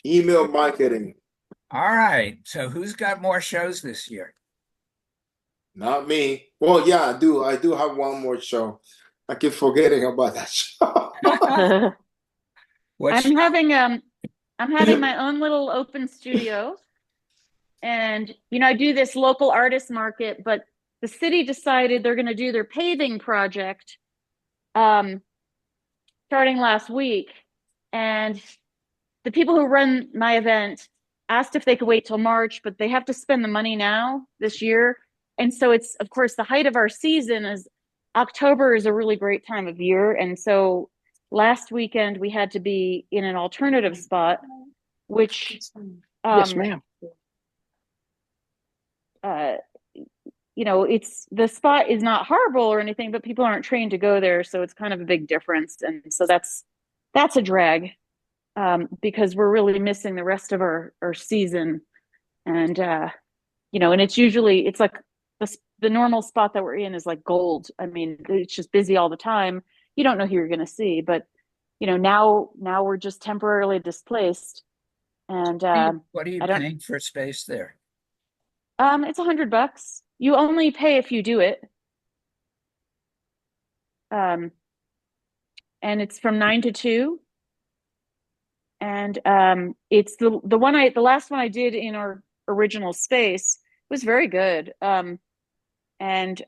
Email marketing, All right. So who's got more shows this year? not me. Well, yeah, I do. I do have one more show. I keep forgetting about that show. What I'm show? having my own little open studio, and I do this local artist market, but the city decided they're going to do their paving project um starting last week, and the people who run my event asked if they could wait till March, but they have to spend the money now this year. And so it's, of course, the height of our season is October is a really great time of year. And so last weekend we had to be in an alternative spot, which Yes, um ma'am. uh it's the spot is not horrible or anything, but people aren't trained to go there, so it's kind of a big difference. And so that's a drag, because we're really missing the rest of our season. And and it's like the normal spot that we're in is like gold. I mean, it's just busy all the time. You don't know who you're going to see, but now we're just temporarily displaced. And What are you I don't. paying for space there? It's $100. You only pay if you do it. Um, and it's from 9 to 2. And it's the last one I did in our original space was very good. And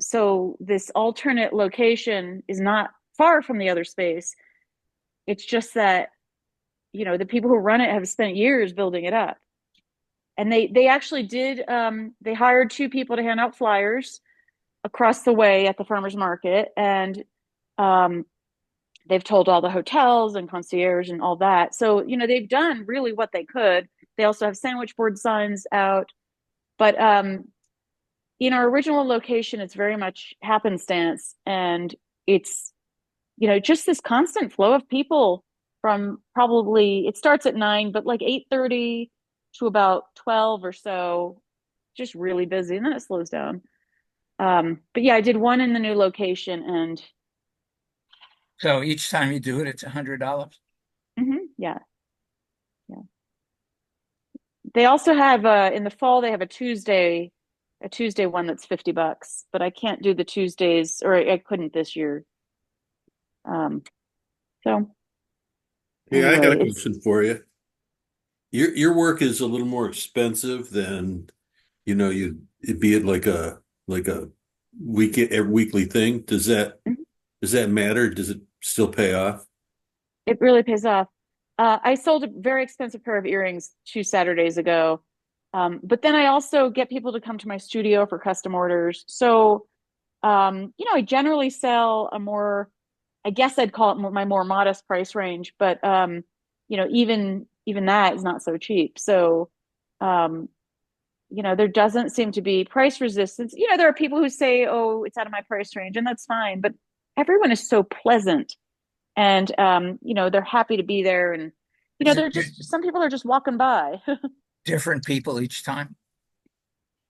So this alternate location is not far from the other space. It's just that the people who run it have spent years building it up. And they actually did, they hired two people to hand out flyers across the way at the farmers market. And um, they've told all the hotels and concierge and all that. So they've done really what they could. They also have sandwich board signs out. But in our original location, it's very much happenstance, and it's just this constant flow of people from, probably it starts at 9, but like 8:30 to about 12 or so, just really busy, and then it slows down. But yeah, I did one in the new location, and So each time you do it, it's $100. yeah, yeah. They also have in the fall they have a Tuesday one that's $50, but I can't do the Tuesdays, or I couldn't this year. Um, so Yeah, I got anyway, a question for you. Your work is a little more expensive than, you it'd be it like a weekly thing. Does that matter? Does it still pay off? it really pays off. I sold a very expensive pair of earrings 2 Saturdays ago. But then I also get people to come to my studio for custom orders. So, I generally sell I guess I'd call it my more modest price range, but even that is not so cheap. So, um, there doesn't seem to be price resistance. There are people who say, "Oh, it's out of my price range," and that's fine. But everyone is so pleasant, and they're happy to be there, and Is it they're just some people are just walking by. different people each time?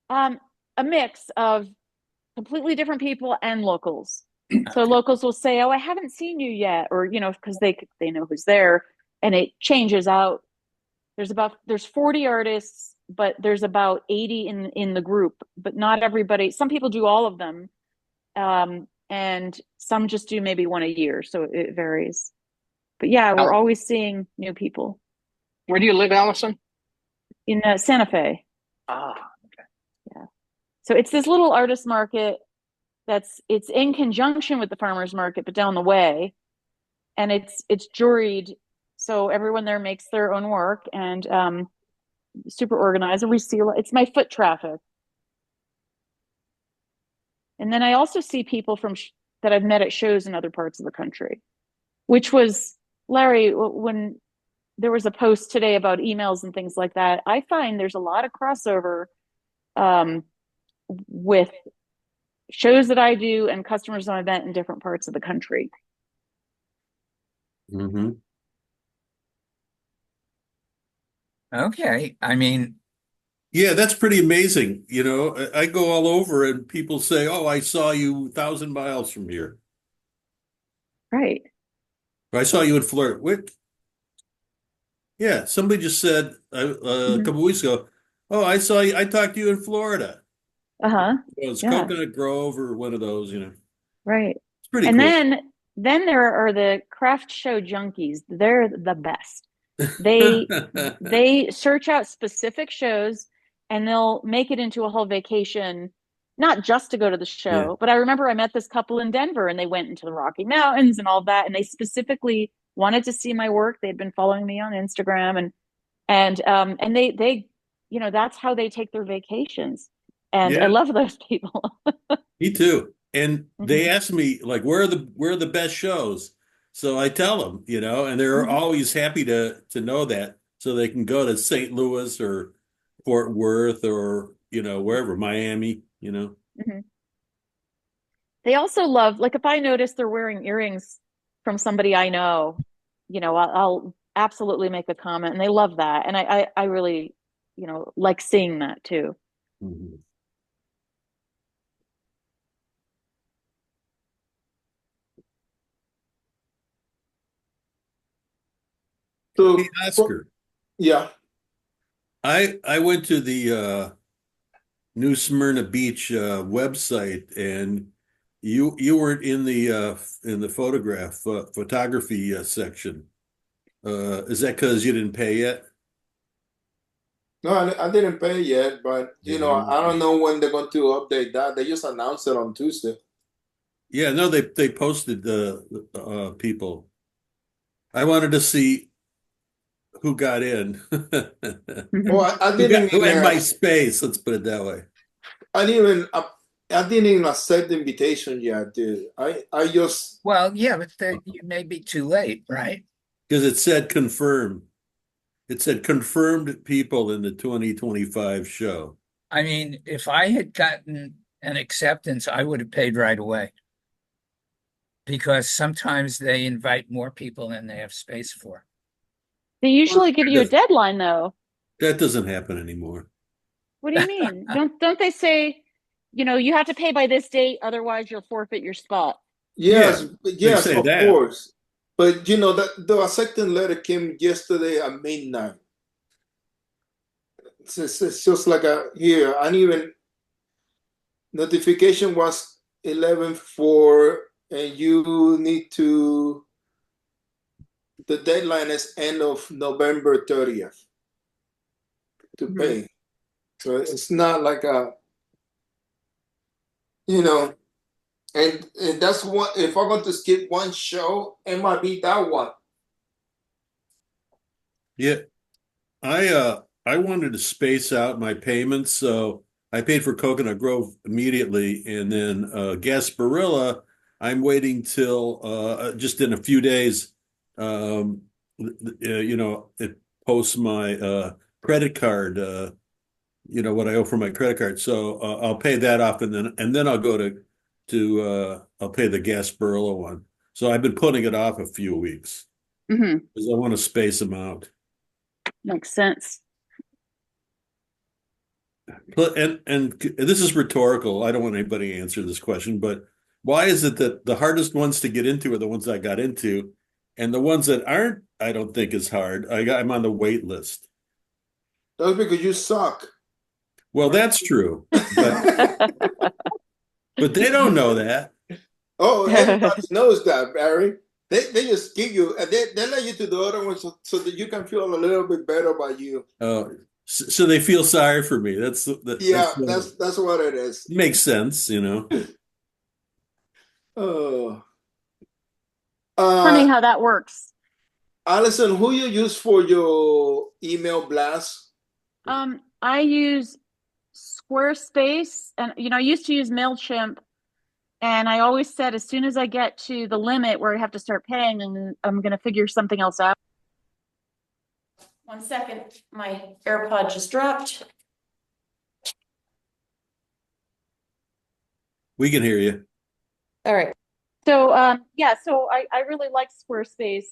um, a mix of completely different people and locals. So Okay. locals will say, "Oh, I haven't seen you yet," or because they know who's there, and it changes out. There's 40 artists, but there's about 80 in the group, but not everybody. Some people do all of them, and some just do maybe one a year, so it varies. But yeah, we're Al, always seeing new people where do you live, Allison? in Santa Fe. Ah, Yeah, so it's this little artist market it's in conjunction with the farmers market, but down the way, and it's juried, so everyone there makes their own work, and super organized. And we see it's my foot traffic, and then I also see people that I've met at shows in other parts of the country, which was Larry when there was a post today about emails and things like that. I find there's a lot of crossover um, with shows that I do and customers on event in different parts of the country. Hmm. Okay. I mean, Yeah, that's pretty amazing. I go all over and people say, "Oh, I saw you 1,000 miles from here. Right. Or I saw you in Flirt." What? Yeah, somebody just said a Mhm. couple weeks ago, "Oh, I saw you. I talked to you in Florida. Uh-huh. It was Yeah, Coconut Grove or one of those. right. It's pretty And cool." then there are the craft show junkies. They're the best. They they search out specific shows and they'll make it into a whole vacation, not just to go to the Yeah, show. But I remember I met this couple in Denver and they went into the Rocky Mountains and all that, and they specifically wanted to see my work. They'd been following me on Instagram, and they that's how they take their vacations. And I yeah, love those people. me too. And they Mhm. asked me like, "Where are the best shows?" So I tell them, and they're Mhm. always happy to know that, so they can go to St. Louis or Fort Worth or wherever, Miami. Mhm. They also love, like, if I notice they're wearing earrings from somebody I know, I'll absolutely make a comment, and they love that. And I really, like seeing that too. Mhm. Hey, So, Oscar, yeah. I went to the New Smyrna Beach website, and you weren't in the photography section. Is that because you didn't pay yet? No, I didn't pay yet, but Yeah. I don't know when they're going to update that. They just announced it on Tuesday. Yeah, no, they posted people. I wanted to see who got in, Oh, who had my space. Let's put it that way. I didn't even, I didn't even accept the invitation yet, dude. I just, Well, yeah, but you may be too late, right? Because it said confirmed. It said confirmed people in the 2025 show. I mean, if I had gotten an acceptance, I would have paid right away because sometimes they invite more people than they have space for. They Well, usually give you a deadline, though. that doesn't happen anymore. What do you mean? Don't they say, you have to pay by this date, otherwise you'll forfeit your spot? Yeah, yes, they yes, say of that. course. But that the acceptance letter came yesterday at midnight. It's just like here, and even notification was 11/4, and you need to, the deadline is end of November 30th to Mhm. pay. So it's not like you know, and that's what, if I'm going to skip one show, it might be that one. Yeah, I wanted to space out my payments, so I paid for Coconut Grove immediately, and then Gasparilla, I'm waiting till just in a few days. It posts my credit card. What I owe for my credit card, so I'll pay that off, and then I'll go to I'll pay the Gasparilla one. So I've been putting it off a few weeks Mhm. because I want to space them out. Makes sense. But and this is rhetorical. I don't want anybody to answer this question, but why is it that the hardest ones to get into are the ones I got into, and the ones that aren't, I don't think is hard. I'm on the wait list. That's because you suck. Well, that's true, but they don't know that. Oh, everybody knows that, Barry. They just give you, and they let you to the other one, so that you can feel a little bit better about you. So they feel sorry for me. That's Yeah, that's what it is. makes sense. Oh, Funny uh, how that works. Allison, who you use for your email blast? I use Squarespace, and I used to use MailChimp, and I always said as soon as I get to the limit where I have to start paying, and I'm going to figure something else out. 1 second, my AirPod just dropped. We can hear you. All right. So yeah, so I really like Squarespace,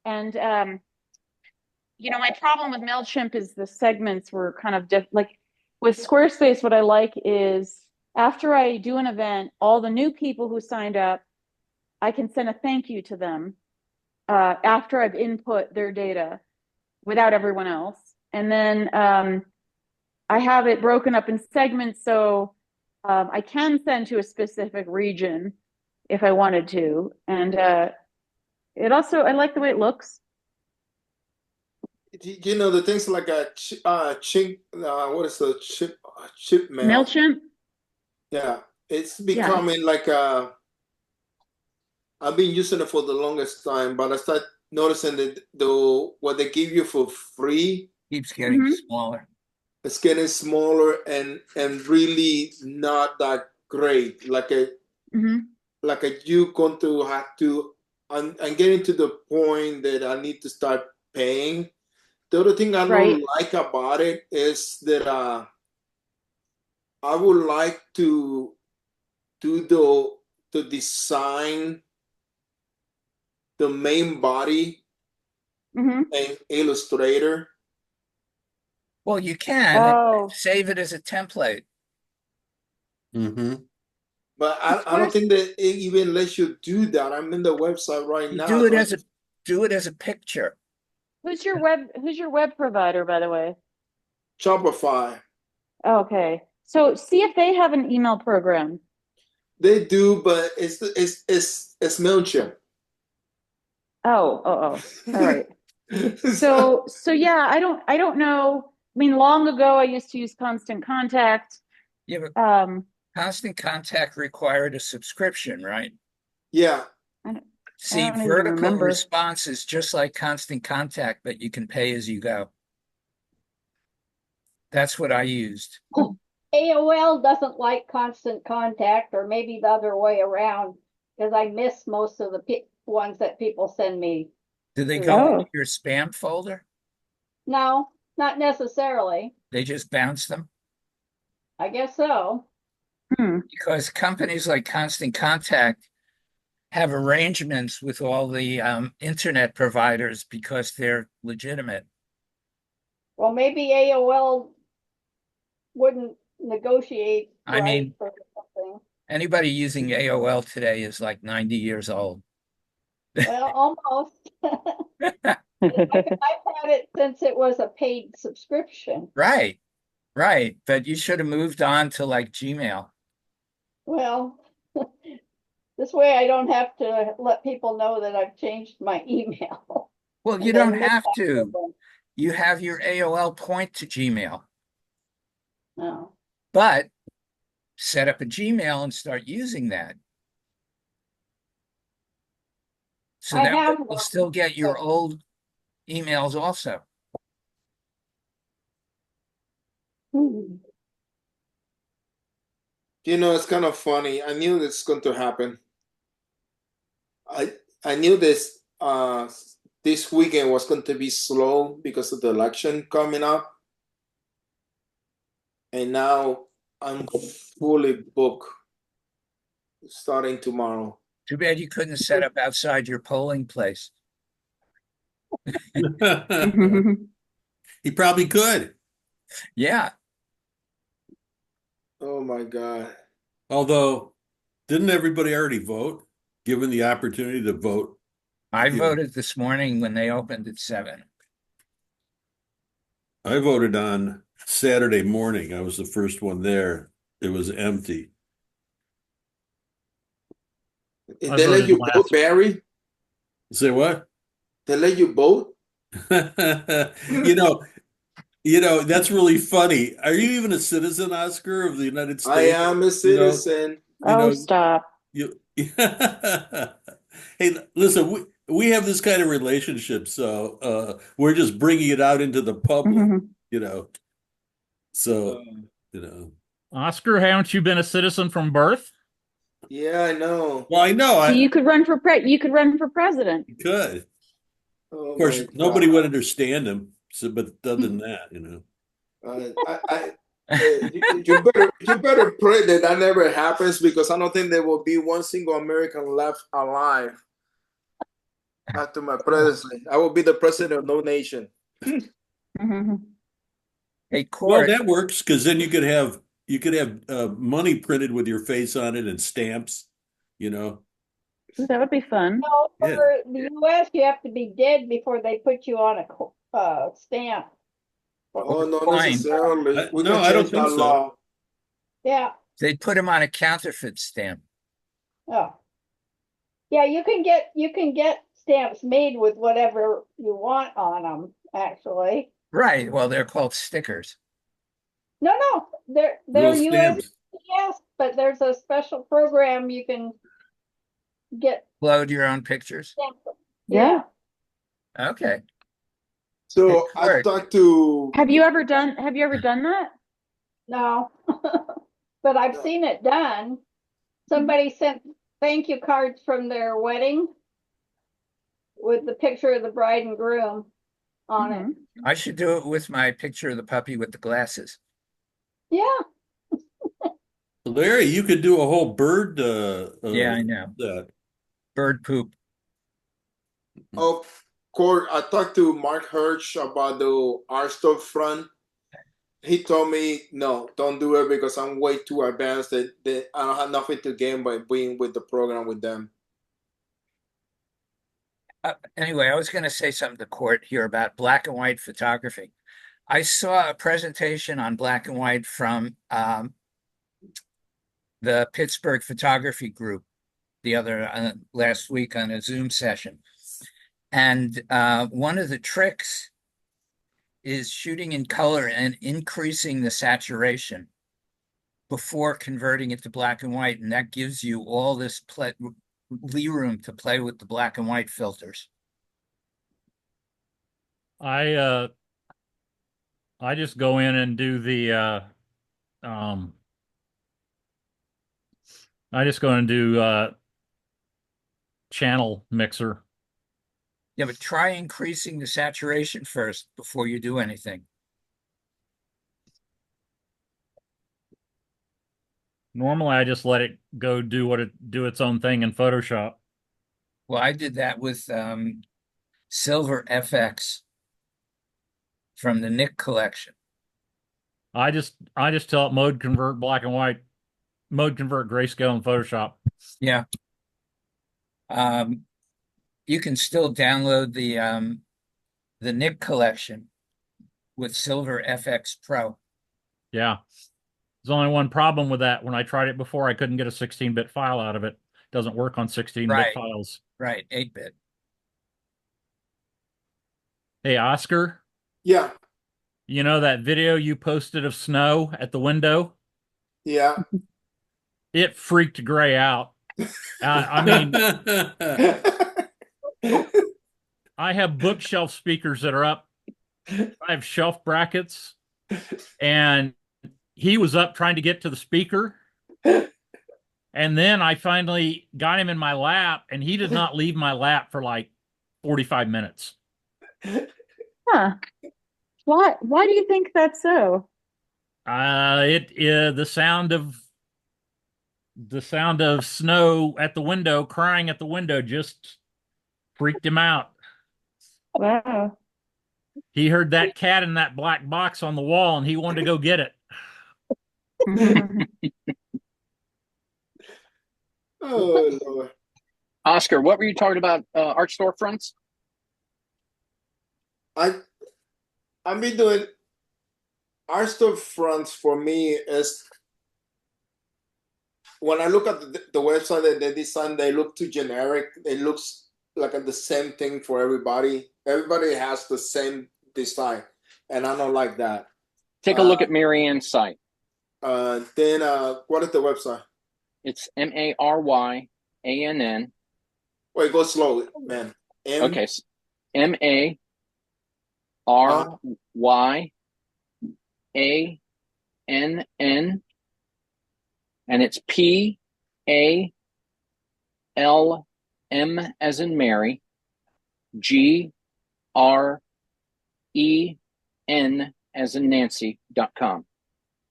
and my problem with MailChimp is the segments were kind of like with Squarespace. What I like is after I do an event, all the new people who signed up, I can send a thank you to them after I've input their data. without everyone else. And then I have it broken up in segments, so I can send to a specific region if I wanted to. And it also, I like the way it looks. You know, the things like a chink, what is the chip mail? MailChimp? Yeah, it's Yeah. becoming like I've been using it for the longest time, but I start noticing that what they give you for free, Keeps getting Mhm. smaller. it's getting smaller and really not that great. Mhm. Like a you going to have to. I'm getting to the point that I need to start paying. The other thing I don't Right. like about it is that I would like to do the design, the main body Mhm. in Illustrator. Well, you can and Oh, save it as a template. Mm-hmm. But I don't where's think that it even lets you do that. I'm in the website right You now. do it as a picture. who's your web provider, by the way? Shopify. Okay. So see if they have an email program. They do, but it's MailChimp. All right. So yeah, I don't know. I mean, long ago I used to use Constant Contact. Yeah, but Um, Constant Contact required a subscription, right? Yeah. I don't, I See, don't even vertical remember. response is just like Constant Contact, but you can pay as you go. That's what I used. AOL doesn't like constant contact, or maybe the other way around, because I miss most of the ones that people send me Do they through go there. into Oh, your spam folder? No, not necessarily. They just bounce them? I guess so. hmm. Because companies like Constant Contact have arrangements with all the internet providers because they're legitimate. Well, maybe AOL wouldn't negotiate I right mean, or something. anybody using AOL today is like 90 years old. Well, almost. I've had it since it was a paid subscription. Right, right. But you should have moved on to like Gmail. Well, this way I don't have to let people know that I've changed my email Well, you and don't then miss have out to. on You have your AOL point to Gmail, no. but set up a Gmail and start using that. So I that way have you'll one. still get your old emails also. Hmm. You know, it's kind of funny. I knew this going to happen. I knew this weekend was going to be slow because of the election coming up, and now I'm fully booked starting tomorrow. Too bad you couldn't set up outside your polling place. He probably could. Yeah, Oh my God. Although, didn't everybody already vote? Given the opportunity to vote, I you know, voted this morning when they opened at 7. I voted on Saturday morning. I was the first one there. It was empty. Did I they let voted you vote, last. Barry? Say what? They let you vote? You know, that's really funny. Are you even a citizen, Oscar, of the United I States? am a You know, citizen. you Oh, know, stop. you Hey, listen, we have this kind of relationship, so we're just bringing it out into the public, you know. So, Um, you know. Oscar, haven't you been a citizen from birth? yeah, I know. Well, I know So I you could run for president. could. Of Oh course, my nobody God. would understand him. So, but other than that, You better pray that that never happens because I don't think there will be one single American left alive after my presidency. I will be the president of no nation. Hey, well, Court, that works because then you could have money printed with your face on it and stamps. You know, That would be fun. No, yeah. for the US, you have to be dead before they put you on a stamp. Oh, not Fine. necessarily. We No, can I don't change think that so. law. Yeah. They put them on a counterfeit stamp. Oh. Yeah, you can get stamps made with whatever you want on them, actually. Right. Well, they're called stickers. No, they're Real USPS, stamps. but there's a special program you can get Load your own pictures. stamps. Yeah. Okay. So Hey, I Kurt. talked to. Have you ever done that? No. But I've seen it done. Somebody sent thank you cards from their wedding with the picture of the bride and groom on it. I should do it with my picture of the puppy with the glasses. Yeah. Larry, you could do a whole bird. Yeah, I know. That. Bird poop. Oh, Court, I talked to Mark Hirsch about the art store front. He told me, no, don't do it because I'm way too advanced. That I don't have nothing to gain by being with the program with them. Anyway, I was going to say something to Court here about black and white photography. I saw a presentation on black and white from the Pittsburgh Photography Group the other last week on a Zoom session. And one of the tricks is shooting in color and increasing the saturation before converting it to black and white. And that gives you all this lee room to play with the black and white filters. I just go in and do the I just go and do channel mixer. Yeah, but try increasing the saturation first before you do anything. Normally I just let it go do its own thing in Photoshop. Well, I did that with Silver FX from the Nick collection. I just tell it mode convert black and white, mode convert grayscale in Photoshop. Yeah. You can still download the Nick collection with Silver FX Pro. Yeah. There's only one problem with that. When I tried it before, I couldn't get a 16-bit file out of it. Doesn't work on 16-bit Right. files. Right, 8-bit. Hey, Oscar, Yeah, you know that video you posted of snow at the window? yeah. It freaked Gray out. I mean, I have bookshelf speakers that are up. I have shelf brackets, and he was up trying to get to the speaker. And then I finally got him in my lap, and he did not leave my lap for like 45 minutes. Huh. Why do you think that's so? The sound of snow at the window, crying at the window, just freaked him out. Wow. He heard that cat in that black box on the wall, and he wanted to go get it. Oh Lord. Oscar, what were you talking about? Art storefronts? I've been doing art store fronts for me is when I look at the website that they design, they look too generic. It looks like the same thing for everybody. Everybody has the same design, and I don't like that. Take a look at Marianne's site. Then what is the website? It's MARYANN. Wait, go slowly, man. Okay, MARYANN, and it's PALM as in Mary, GREN as in Nancy.com.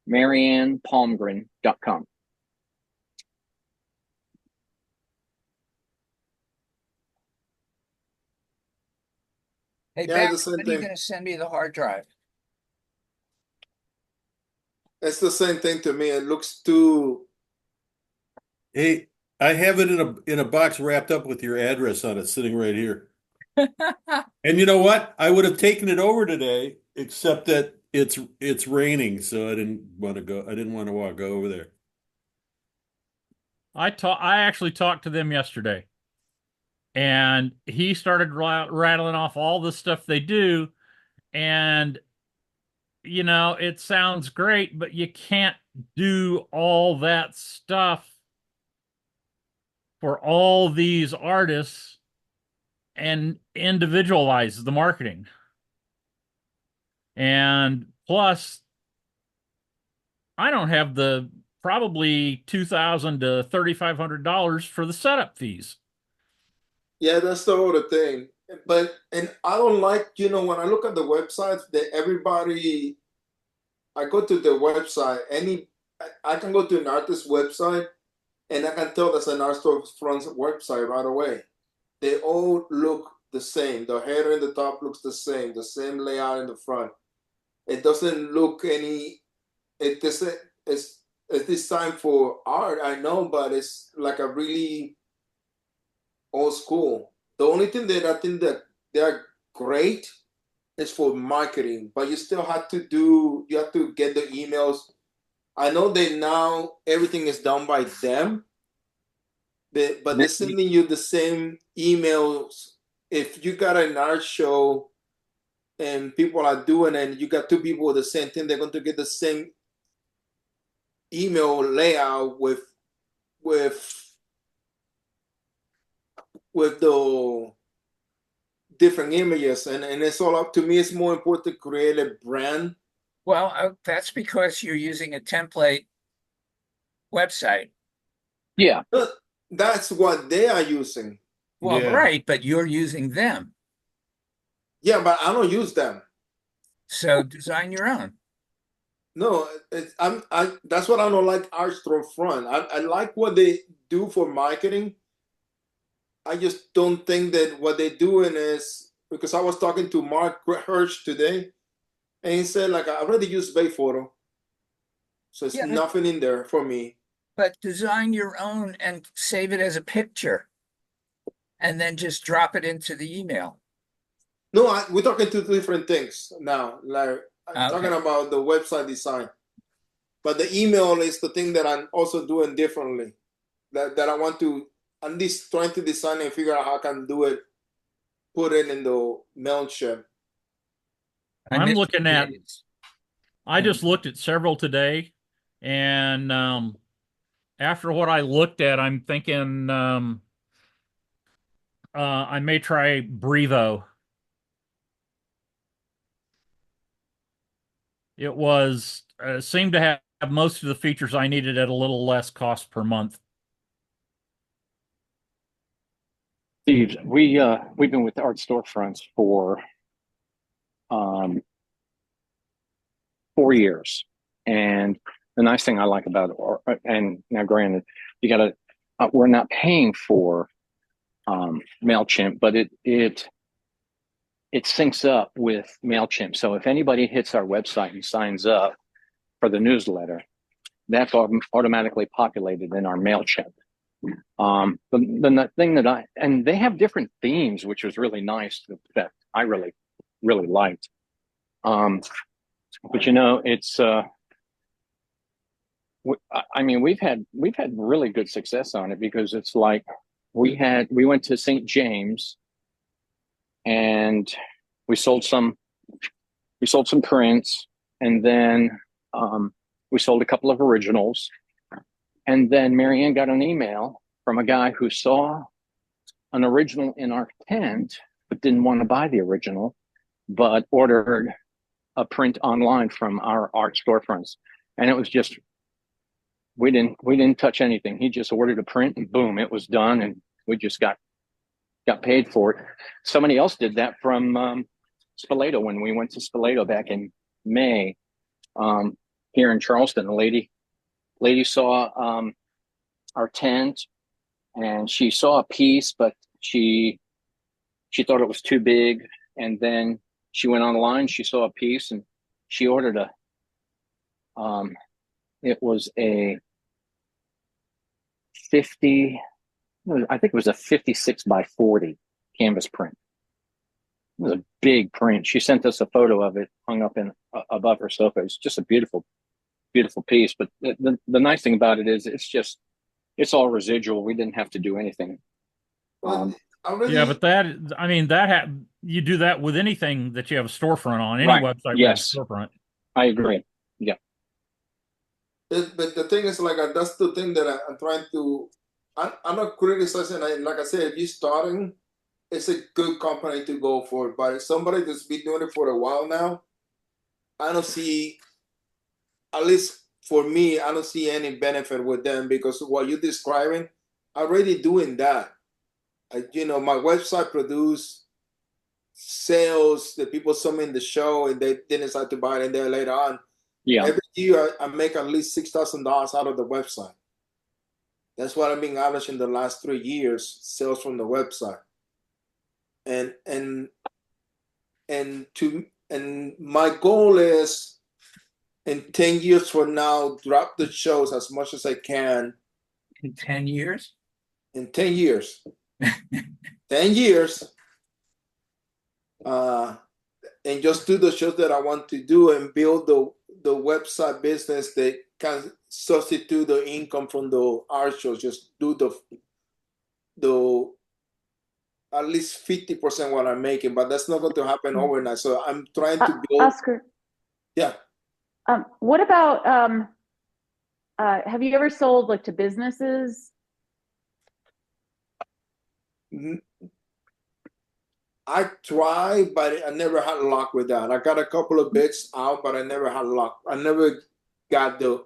MariannePalmgren.com. Hey, Yeah, Ben, the same when are you thing. going to send me the hard drive? It's the same thing to me. It looks too. Hey, I have it in a box wrapped up with your address on it, sitting right here. And you know what? I would have taken it over today, except that it's raining, so I didn't want to go. I didn't want to go over there. I actually talked to them yesterday, and he started rattling off all the stuff they do, and it sounds great, but you can't do all that stuff for all these artists and individualize the marketing. And plus, I don't have the probably $2,000 to $3,500 for the setup fees. Yeah, that's the other thing. But and I don't like, when I look at the websites that everybody, I go to the website, I can go to an artist's website and I can tell that's an art storefront's website right away. They all look the same. The header in the top looks the same layout in the front. It doesn't look it doesn't, it's designed for art, I know, but it's like a really old school. The only thing that I think that they're great is for marketing, but you still you have to get the emails. I know that now everything is done by them, but they're sending you the same emails. If you got an art show and people are doing it, and you got two people with the same thing, they're going to get the same email layout with the different images, and it's all up to me. It's more important to create a brand. Well, that's because you're using a template website. Yeah. But that's what they are using. Well, Yeah. right, but you're using them. Yeah, but I don't use them. So design your own. No, that's what I don't like art storefront. I like what they do for marketing. I just don't think that what they're doing is, because I was talking to Mark Hirsch today, and he said, like, I already use Bay Photo, so it's Yeah, nothing in there for me. but design your own and save it as a picture and then just drop it into the email. No, we're talking two different things now. Like, I'm talking about the website design, but the email is the thing that I'm also doing differently. That I want to at least trying to design and figure out how I can do it, put it in the MailChimp. I just looked at several today, and after what I looked at, I'm thinking I may try Brevo. It was seemed to have most of the features I needed at a little less cost per month. Steve, we've been with Art Storefronts for 4 years, and the nice thing I like about it, and now granted, you gotta, we're not paying for MailChimp, but it syncs up with MailChimp. So if anybody hits our website and signs up for the newsletter, that's automatically populated in our MailChimp. The thing and they have different themes, which was really nice, that I really, really liked. But it's, I mean, we've had really good success on it, because it's like we went to St. James and we sold some prints, and then we sold a couple of originals, and then Marianne got an email from a guy who saw an original in our tent but didn't want to buy the original, but ordered a print online from our art storefronts. And it was just, we didn't touch anything. He just ordered a print and boom, it was done, and we just got paid for it. Somebody else did that from Spoleto when we went to Spoleto back in May, here in Charleston. A lady saw our tent, and she saw a piece, but she thought it was too big. And then she went online, she saw a piece, and she ordered it was a 50, I think it was a 56 by 40 canvas print. was a big print. She sent us a photo of it hung up in above her sofa. It's just a beautiful, beautiful piece. But the nice thing about it is it's all residual. We didn't have to do anything. But already, Yeah, but you do that with anything that you have a storefront on, any Right. website with a Yes, storefront. I agree. Yeah. but the thing is, like, that's the thing that I'm trying to. I'm not criticizing. Like I said, if you're starting, it's a good company to go for. But if somebody that's been doing it for a while now, I don't see, at least for me, I don't see any benefit with them because what you're describing, already doing that. My website produce sales. The people saw me in the show and they didn't decide to buy it, and then later on, Yeah. every year I make at least $6,000 out of the website. That's what I've been averaging the last 3 years, sales from the website. And my goal is in 10 years from now, drop the shows as much as I can. In 10 years? In 10 years. 10 years. And just do the shows that I want to do and build the website business that can substitute the income from the art shows. Just do the at least 50% what I'm making, but that's not going to happen overnight. So I'm trying to build. Oscar, Yeah. what about have you ever sold like to businesses? I try, but I never had luck with that. I got a couple of bits out, but I never had luck. I never got the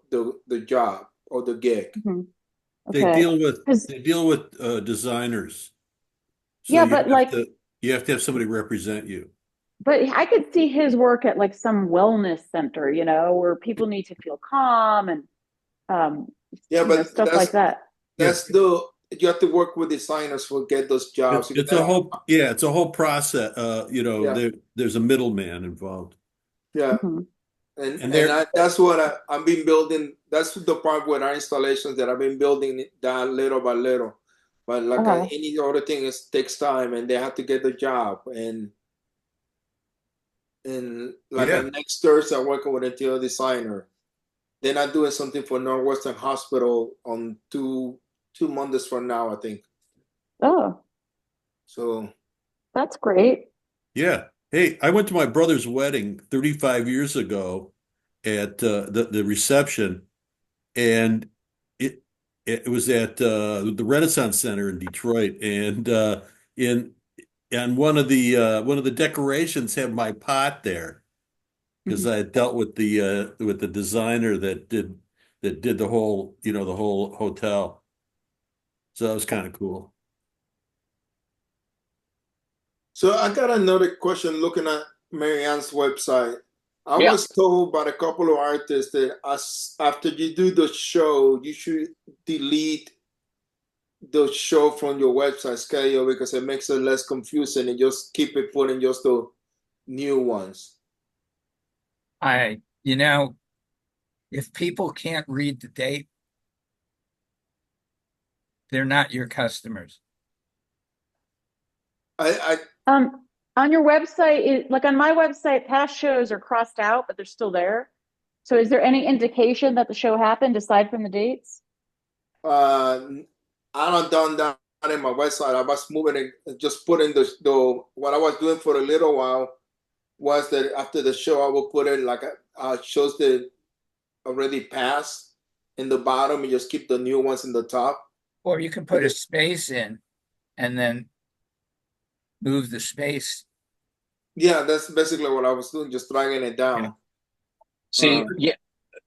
job or the gig. Mm-hmm. They Okay. deal with designers. So Yeah, but like you have to have somebody represent you. but I could see his work at like some wellness center, where people need to feel calm and but stuff like that. That's you have to work with designers to get those jobs. It's a whole process. There's a middleman involved. Yeah. Mm-hmm. That's what I've been building. That's the part with our installations that I've been building that little by little. But like any other thing, it takes time, and they have to get the job. And next Thursday, I'm working with a interior designer. Then I'm doing something for Northwestern Hospital on two Mondays from now, I think. Oh, so that's great. Yeah. Hey, I went to my brother's wedding 35 years ago at the reception, and it was at the Renaissance Center in Detroit, and one of the decorations had my pot there because I had dealt with the designer that did the whole the whole hotel, so that was kind of cool. So I got another question looking at Marianne's website. I was told by a couple of artists that after you do the show, you should delete the show from your website schedule because it makes it less confusing and just keep it putting just the new ones. If people can't read the date, they're not your customers. On your website, like on my website, past shows are crossed out, but they're still there. So is there any indication that the show happened aside from the dates? I don't done that in my website. I was moving it, just putting the what I was doing for a little while was that after the show I will put it like shows that already passed in the bottom and just keep the new ones in the top. Or you can put a space in and then move the space. Yeah, that's basically what I was doing, just dragging it down. Yeah. See,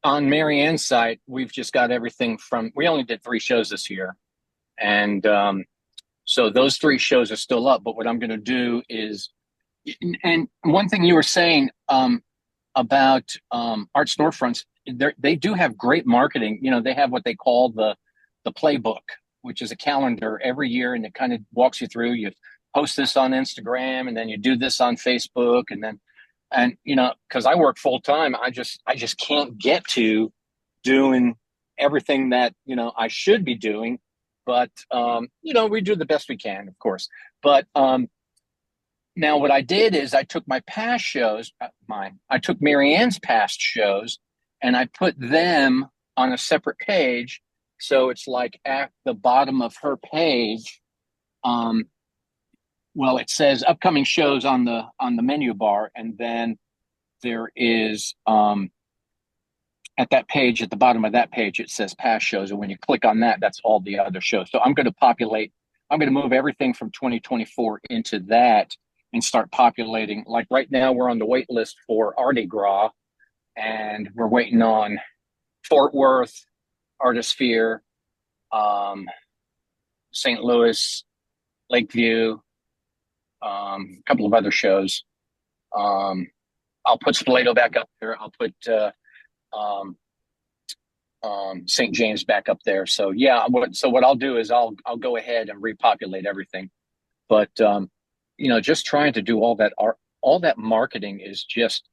on Marianne's site, we've just got everything we only did 3 shows this year. And so those 3 shows are still up. But what I'm going to do is, and one thing you were saying about art storefronts, they do have great marketing. They have what they call the playbook, which is a calendar every year, and it kind of walks you through. You post this on Instagram, and then you do this on Facebook, and because I work full time, I just can't get to doing everything that I should be doing. But we do the best we can, of course. But Now, what I did is I took my past shows, I took Marianne's past shows, and I put them on a separate page. So it's like at the bottom of her page. Well, it says upcoming shows on the menu bar, and then there is at that page, at the bottom of that page, it says past shows, and when you click on that, that's all the other shows. So I'm going to move everything from 2024 into that and start populating. Like right now, we're on the wait list for Mardi Gras, and we're waiting on Fort Worth, Artisphere, St. Louis, Lakeview, a couple of other shows. I'll put Spoleto back up there. I'll put St. James back up there. So yeah, what I'll do is I'll go ahead and repopulate everything. But just trying to do all that marketing is just.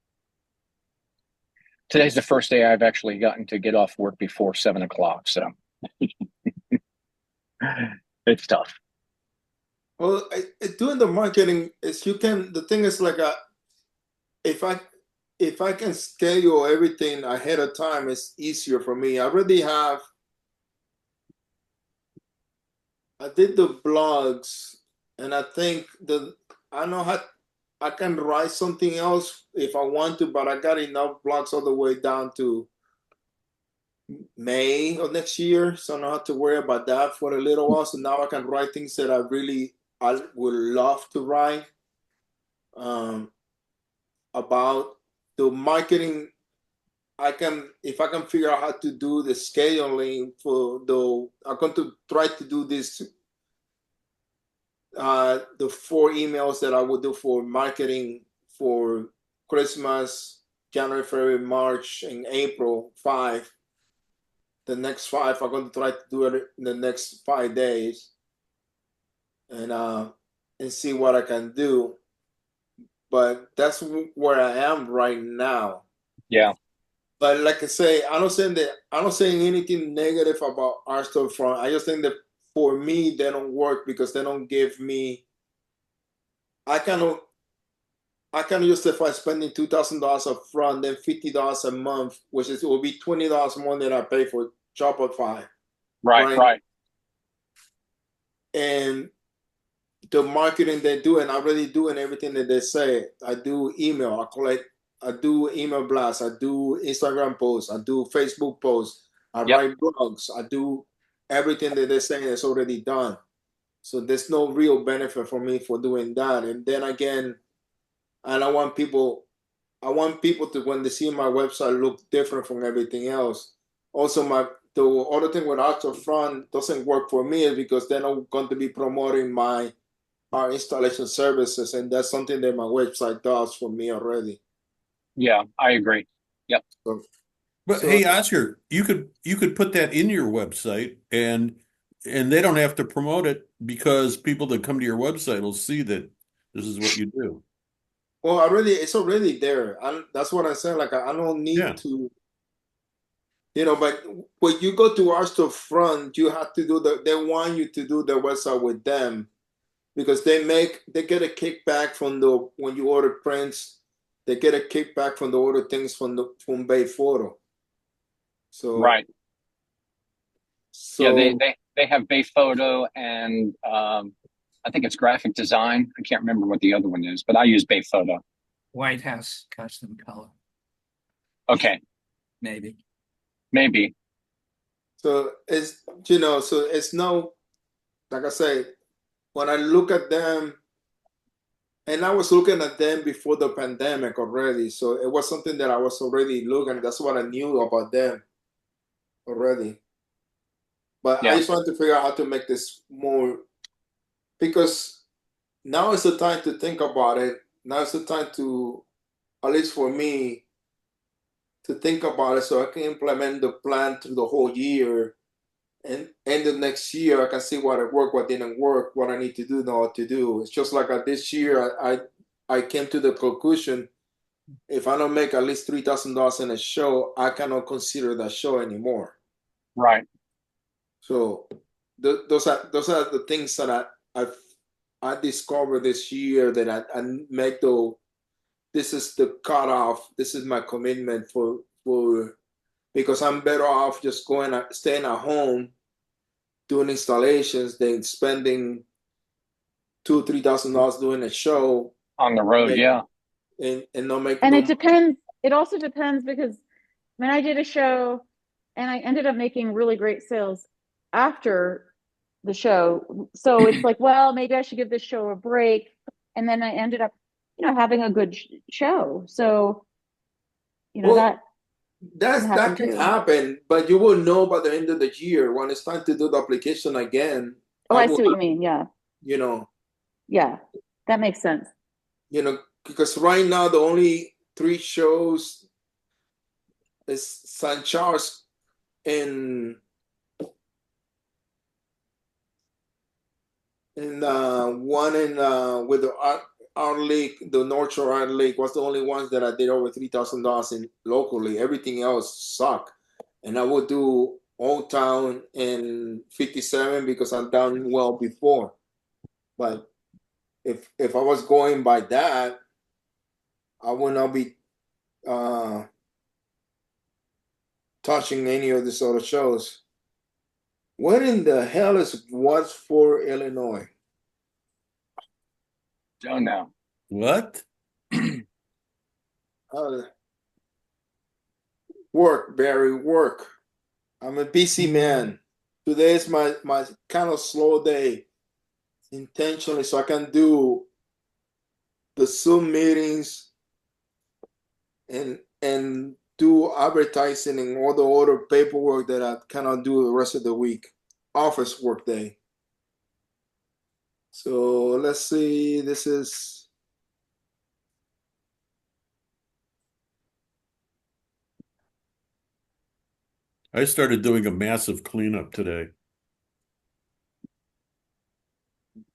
Today's the first day I've actually gotten to get off work before 7:00. So it's tough. Well, doing the marketing is the thing is like if I can schedule everything ahead of time, it's easier for me. I did the blogs, and I think I know how I can write something else if I want to, but I got enough blogs all the way down to May of next year, so I don't have to worry about that for a little while. So now I can write things that I would love to write about the marketing. If I can figure out how to do the scheduling I'm going to try to do this. The 4 emails that I would do for marketing for Christmas, January, February, March, and April, 5. The next 5, I'm going to try to do it in the next 5 days, and see what I can do. But that's where I am right now. Yeah. But like I say, I'm not saying anything negative about our storefront. I just think that for me, they don't work because they don't give me. I cannot justify spending $2,000 up front, then $50 a month, which will be $20 more than I pay for Shopify. Right. And the marketing they do, and I'm really doing everything that they say. I do email, I do email blasts, I do Instagram posts, I do Facebook posts, I write blogs, I do everything that they're saying is already done. So there's no real benefit for me for doing that. And then again, and I want people to, when they see my website, look different from everything else. Also, the other thing with Arts Front doesn't work for me is because they're not going to be promoting our installation services, and that's something that my website does for me already. Yeah, I agree. Yep. But hey, Oscar, you could put that in your website, and they don't have to promote it because people that come to your website will see that this is what you do. Well, it's already there. That's what I said. Like I don't need to, But when you go to our storefront, you have to they want you to do the website with them, because they get a kickback from when you order prints. They get a kickback from the order things from Bay Photo. So right. So yeah, they have Bay Photo, and I think it's graphic design. I can't remember what the other one is, but I use Bay Photo. White House Custom Color. Okay. Maybe. So it's no, like I say, when I look at them, and I was looking at them before the pandemic already. So it was something that I was already looking. That's what I knew about them already. But I just wanted to figure out how to make this more, because now is the time to think about it. Now is the time to, at least for me, to think about it so I can implement the plan through the whole year. And end of next year, I can see what worked, what didn't work, what I need to do, know what to do. It's just like this year, I came to the conclusion, if I don't make at least $3,000 in a show, I cannot consider that show anymore. Right. So those are the things that I discovered this year that I make the this is the cutoff. This is my commitment for because I'm better off just staying at home doing installations than spending $2,000-3,000 doing a show On the road, and, yeah. and not make And no it depends. It also depends because when I did a show and I ended up making really great sales after the show. So it's like, well, maybe I should give this show a break. And then I ended up, having a good show. So, Well, that that happen can too. happen, but you will know by the end of the year when it's time to do the application again. Oh, I see what you mean. Yeah. You know, Yeah. That makes sense. because right now the only 3 shows is St. Charles and one in with the Art Lake, the North Shore Art Lake was the only ones that I did over $3,000 in locally. Everything else sucked, and I would do Old Town and 57 because I'm done well before. But if I was going by that, I would not be touching any of these other shows. What in the hell is What's for Illinois? Don't know. What? Work, Barry, work. I'm a busy man. Today is my kind of slow day intentionally so I can do the Zoom meetings and do advertising and all the other paperwork that I cannot do the rest of the week. Office work day. So let's see, this is I started doing a massive cleanup today.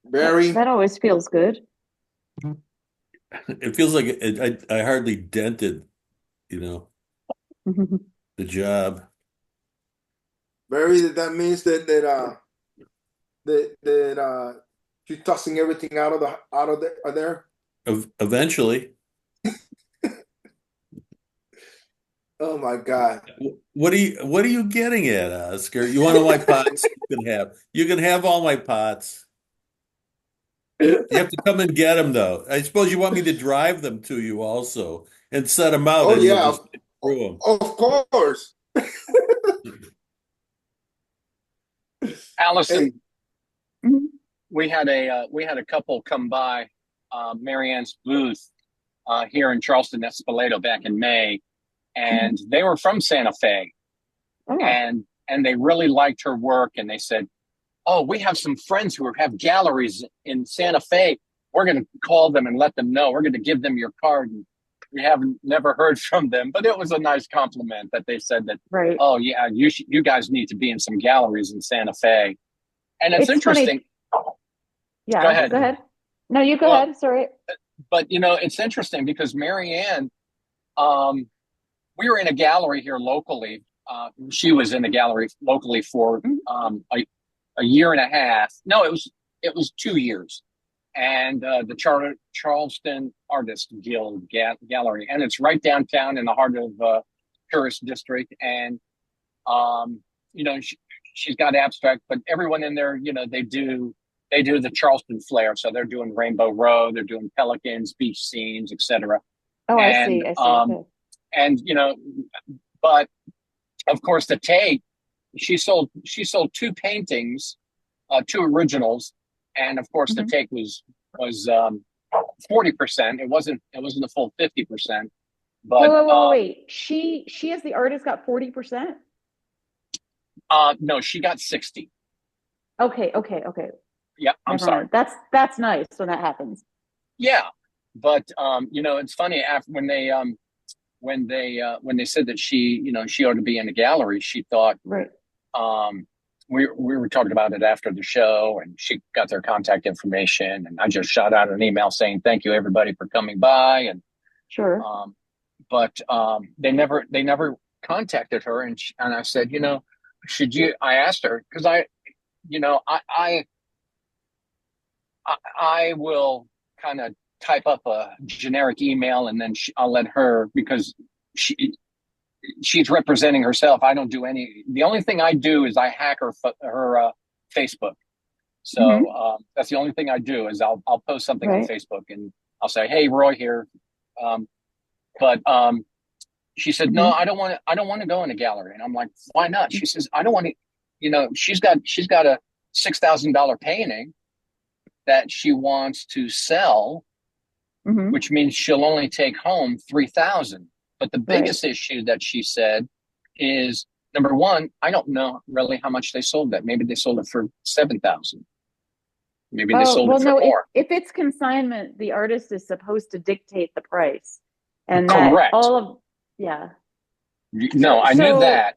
Barry. That always feels good. It feels like I hardly dented, the job. Barry, that means that you're tossing everything out of there. Eventually. Oh my God! What are you getting at, Oscar? You want all my pots? You can have all my pots. You have to come and get them, though. I suppose you want me to drive them to you also and set them out, Oh and you'll yeah, just through them. of course. Allison, Mhm. we had a couple come by Marianne's booth here in Charleston Escalado back in May, and they were from Santa Fe, Oh, and they really liked her work, and they said, "Oh, we have some friends who have galleries in Santa Fe. We're going to call them and let them know. We're going to give them your card." And we haven't never heard from them, but it was a nice compliment that they said that, right. "Oh yeah, you guys need to be in some galleries in Santa Fe." And it's interesting. Funny. Yeah, Go ahead. No, you go ahead. Sorry. But it's interesting because Marianne, we were in a gallery here locally. She was in a gallery locally for a year and a half. No, it was 2 years, and the Charleston Artist Guild Gallery, and it's right downtown in the heart of tourist district. And she's got abstract, but everyone in there, they do the Charleston flair. So they're doing Rainbow Row, they're doing Pelicans, beach scenes, etc. Oh, And, I see. Okay. And but of course the take, she sold 2 paintings, 2 originals, and of course the take was 40%. It wasn't a full 50%. But wait. She as the artist got 40%? No, she got 60. Okay. Yeah, I'm sorry. That's nice when that happens. Yeah, but it's funny when they said that she ought to be in a gallery. She thought, right. We were talking about it after the show, and she got their contact information, and I just shot out an email saying thank you everybody for coming by, and sure. But they never contacted her, and I said, should you? I asked her because I I will kind of type up a generic email, and then I'll let her, because she's representing herself. I don't do any. The only thing I do is I hack her Facebook. So that's the only thing I do is I'll post something on Facebook, and I'll say, "Hey, Roy here." But she said, "No, I don't want to go in a gallery." And I'm like, "Why not?" She says, "I don't want to." She's got a $6,000 painting that she wants to sell, which means she'll only take home 3,000. But the biggest issue that she said is, number one, I don't know really how much they sold that. Maybe they sold it for 7,000. Maybe they sold it for more. If it's consignment, the artist is supposed to dictate the price, and correct. No, I knew that.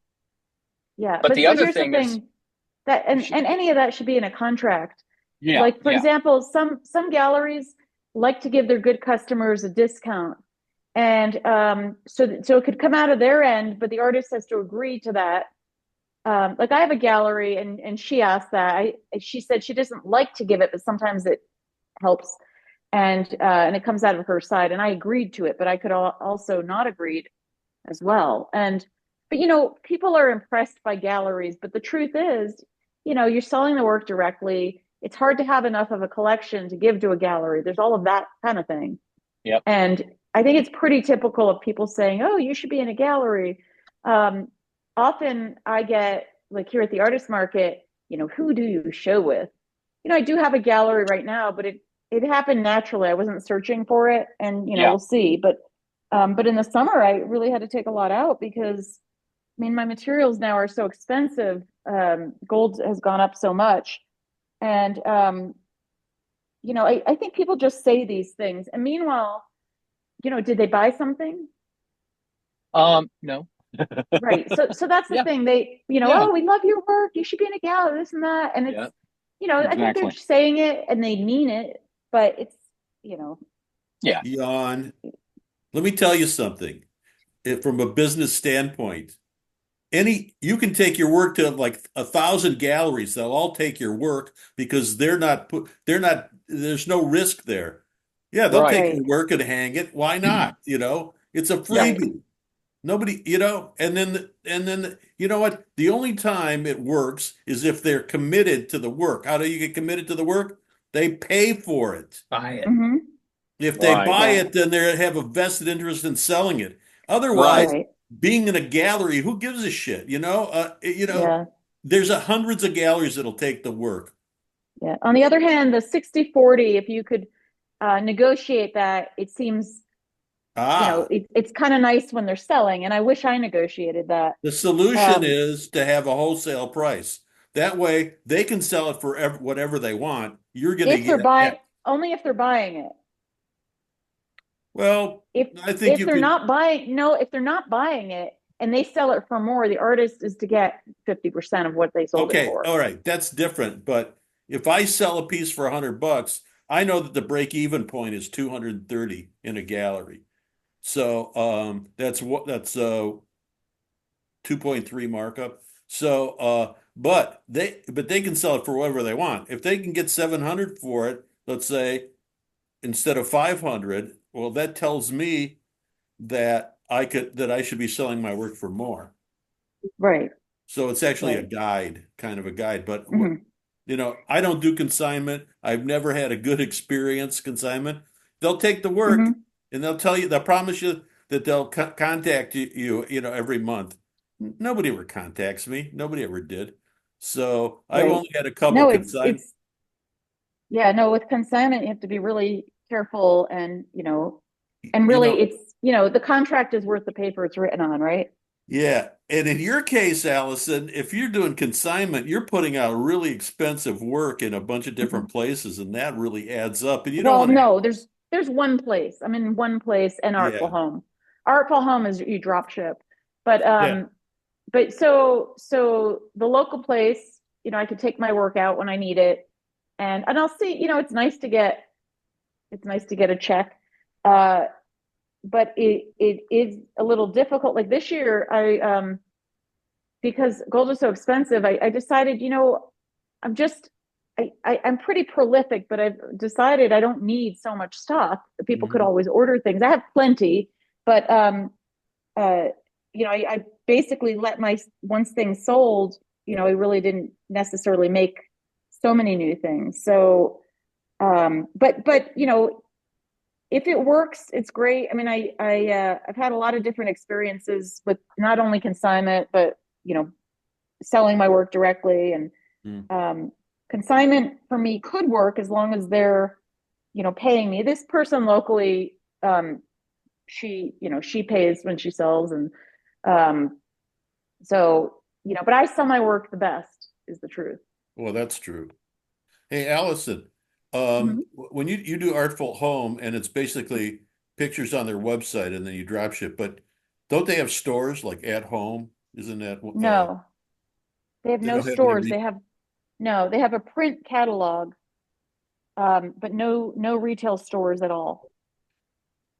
Yeah, but the other thing is that, and any of that should be in a contract. Yeah. Like, for example, some galleries like to give their good customers a discount, and so it could come out of their end, but the artist has to agree to that. Like, I have a gallery, and she asked that. She said she doesn't like to give it, but sometimes it helps, and it comes out of her side, and I agreed to it, but I could also not agreed as well. But people are impressed by galleries, but the truth is, you're selling the work directly. It's hard to have enough of a collection to give to a gallery. There's all of that kind of thing. Yep. And I think it's pretty typical of people saying, "Oh, you should be in a gallery." Often I get, like, here at the artist market, who do you show with? I do have a gallery right now, but it happened naturally. I wasn't searching for it, and we'll see. But in the summer, I really had to take a lot out because, my materials now are so expensive. Gold has gone up so much, and I think people just say these things, and meanwhile, did they buy something? No. Right. So that's the thing. They, "Oh, we love your work. You should be in a gallery, this and that." And it's, I think they're saying it and they mean it, but it's, Jan, let me tell you something. From a business standpoint, you can take your work to like 1,000 galleries. They'll all take your work because there's no risk there. Yeah, they'll take your work and hang it. Why not? It's a freebie. Nobody, and then you know what? The only time it works is if they're committed to the work. How do you get committed to the work? They pay for it. Buy it. If they buy it, then they have a vested interest in selling it. Otherwise, being in a gallery, who gives a shit? There's hundreds of galleries that'll take the work. Yeah. On the other hand, the 60-40, if you could negotiate that, it seems, it's kind of nice when they're selling, and I wish I negotiated that. The solution is to have a wholesale price. That way, they can sell it for whatever they want. You're going to get only if they're buying it. Well, I think if they're not buying it and they sell it for more, the artist is to get 50% of what they sold it for. Okay, all right, that's different. But if I sell a piece for $100, I know that the break-even point is 230 in a gallery. So that's 2.3 markup. So but they can sell it for whatever they want. If they can get 700 for it, let's say, instead of 500, well, that tells me that I should be selling my work for more. Right. So it's actually a guide, kind of a guide. But I don't do consignment. I've never had a good experience consignment. They'll take the work and they'll promise you that they'll contact you, every month. Nobody ever contacts me. Nobody ever did. So I've only had a couple consignments. With consignment, you have to be really careful, and really it's, the contract is worth the paper it's written on, right? Yeah. And in your case, Allison, if you're doing consignment, you're putting out really expensive work in a bunch of different places, and that really adds up. And there's one place. I'm in one place, and Artful Home. Artful Home is you drop ship. But so the local place, I could take my work out when I need it, and I'll see, it's nice to get a check. But it is a little difficult. Like this year, because gold is so expensive, I decided, I'm just I'm pretty prolific, but I've decided I don't need so much stuff. People could Mhm. always order things. I have plenty, but uh, I basically let my once things sold. I really didn't necessarily make so many new things. So, but if it works, it's great. I mean, I've had a lot of different experiences with not only consignment, but selling my work directly. And Mm. consignment for me could work as long as they're paying me. This person locally, she pays when she sells, and um, so but I sell my work the best, is the truth. Well, that's true. Hey, Allison, Mhm. when you do Artful Home and it's basically pictures on their website and then you drop ship, but don't they have stores like at home? Isn't that No, they have they no don't have any stores. They have a print catalog, but no retail stores at all.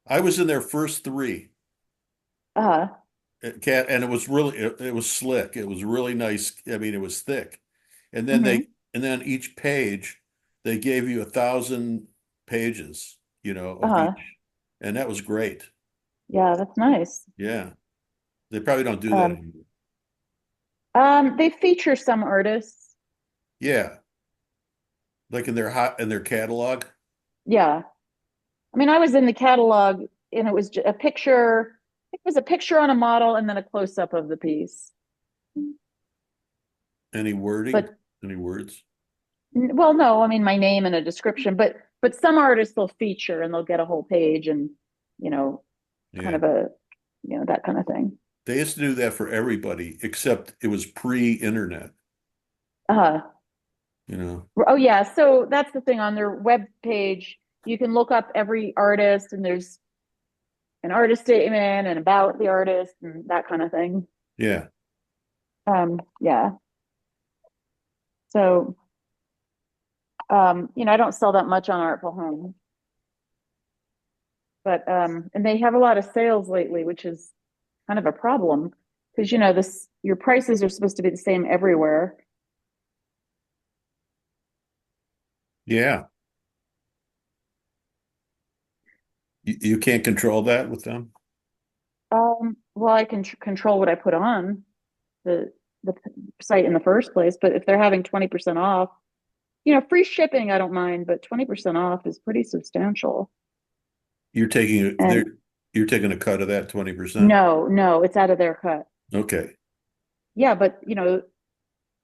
I was in their first three. Uh, Cat, and it was slick. It was really nice. I mean, it was thick. And then mhm. and then each page they gave you 1,000 pages, of Uh, each. And that was great. yeah, that's nice. Yeah. They probably don't do that Um, anymore. they feature some artists. Yeah. Like in their catalog. Yeah. I mean, I was in the catalog and it was a picture. It was a picture on a model and then a close up of the piece. Any wording? But Any words? well, no, I mean my name and a description, but some artists they'll feature and they'll get a whole page and you know, kind Yeah. of a that kind of thing. They used to do that for everybody, except it was pre-internet, Uh, you know. oh yeah, so that's the thing on their web page. You can look up every artist and there's an artist statement and about the artist and that kind of thing. Yeah. Yeah. So, I don't sell that much on Artful Home, but and they have a lot of sales lately, which is kind of a problem because this your prices are supposed to be the same everywhere. Yeah. You can't control that with them. Well, I can control what I put on the site in the first place, but if they're having 20% off, free shipping, I don't mind, but 20% off is pretty substantial. You're taking And you're taking a cut of that 20%. no, it's out of their cut. Okay. Yeah, but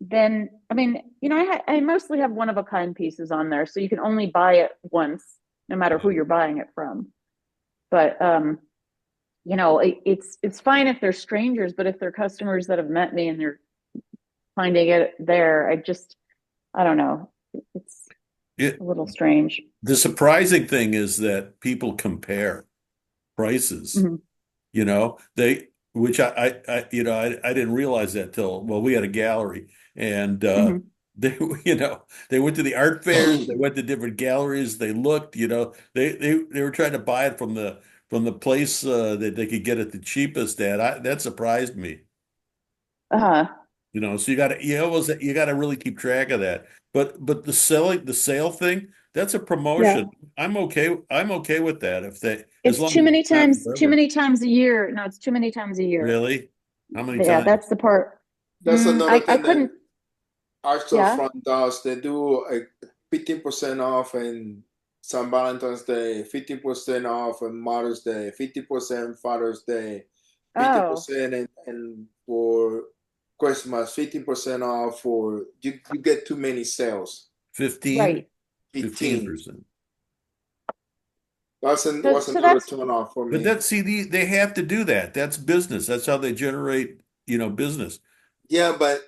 then I mean, I mostly have one of a kind pieces on there, so you can only buy it once, no matter who you're buying it from. But it's fine if they're strangers, but if they're customers that have met me and they're finding it there, I don't know. It's It a little strange. The surprising thing is that people compare prices, Mhm. they which I didn't realize that till well we had a gallery and Mhm. they they went to the art fairs, they went to different galleries, they looked, they were trying to buy it from the place that they could get it the cheapest at. That surprised me. Uh-huh. So you got to really keep track of that. But the sale thing, that's a Yeah. promotion. I'm okay with that if they as It's long as it's not too forever. many times a year. No, it's too many times a year. Really? How many Yeah, times? that's the part. That's another I thing that couldn't, Art yeah. Front does. They do a 15% off and St. Valentine's Day, 15% off on Mother's Day, 50% Father's Day, Oh, 50% and for Christmas, 15% off for you get too many sales. 15? right. 15. 15%. So Was so another that's turn off for But me. they have to do that. That's business. That's how they generate, business. Yeah, but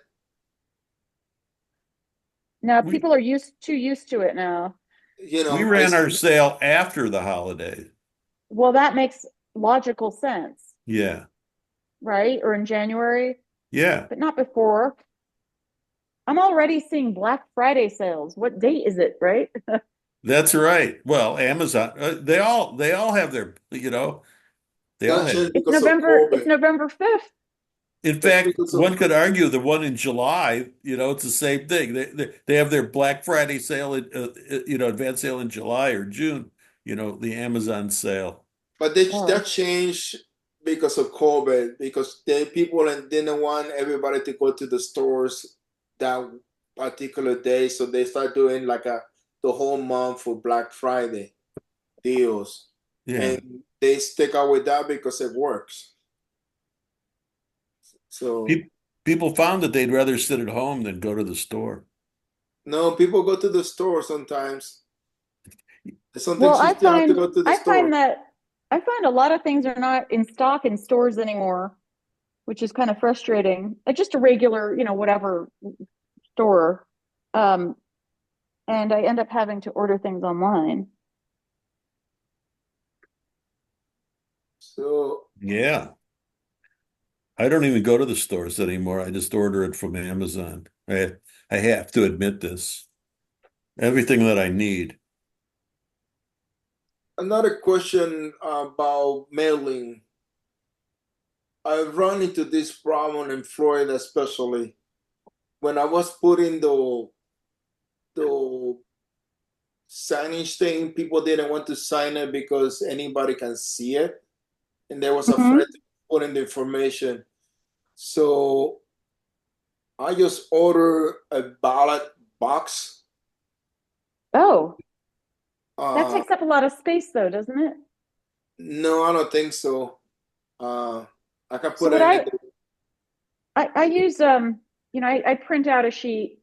now We people are used to it now. we I ran our sale after the holiday. Well, that makes logical sense, Yeah. right? Or in January, Yeah. but not before. I'm already seeing Black Friday sales. What date is it, right? That's right. Well, Amazon, they all have their, they all that have. changed because of It's COVID. November 5th. In That's fact, because of one could argue the one in July, it's the same thing. They have their Black Friday sale, advance sale in July or June, the Amazon sale. but Oh, that changed because of COVID, because people didn't want everybody to go to the stores that particular day, so they start doing like the whole month for Black Friday deals, Yeah. and they stick out with that because it works. So Pe- People found that they'd rather sit at home than go to the store. no, people go to the store sometimes. well, Sometimes you still have to go to the I find store. that I find a lot of things are not in stock in stores anymore, which is kind of frustrating. Just a regular, whatever store. Um, and I end up having to order things online. So Yeah. I don't even go to the stores anymore. I just order it from Amazon. I have to admit this. Everything that I need. another question about mailing. I've run into this problem in Florida, especially when I was putting the signage thing. People didn't want to sign it because anybody can see it, and they was Mhm. afraid to put in the information. So I just order a ballot box. Oh, that Uh, takes up a lot of space though, doesn't it? no, I don't think so. Uh, I can So put what it in. I use I print out a sheet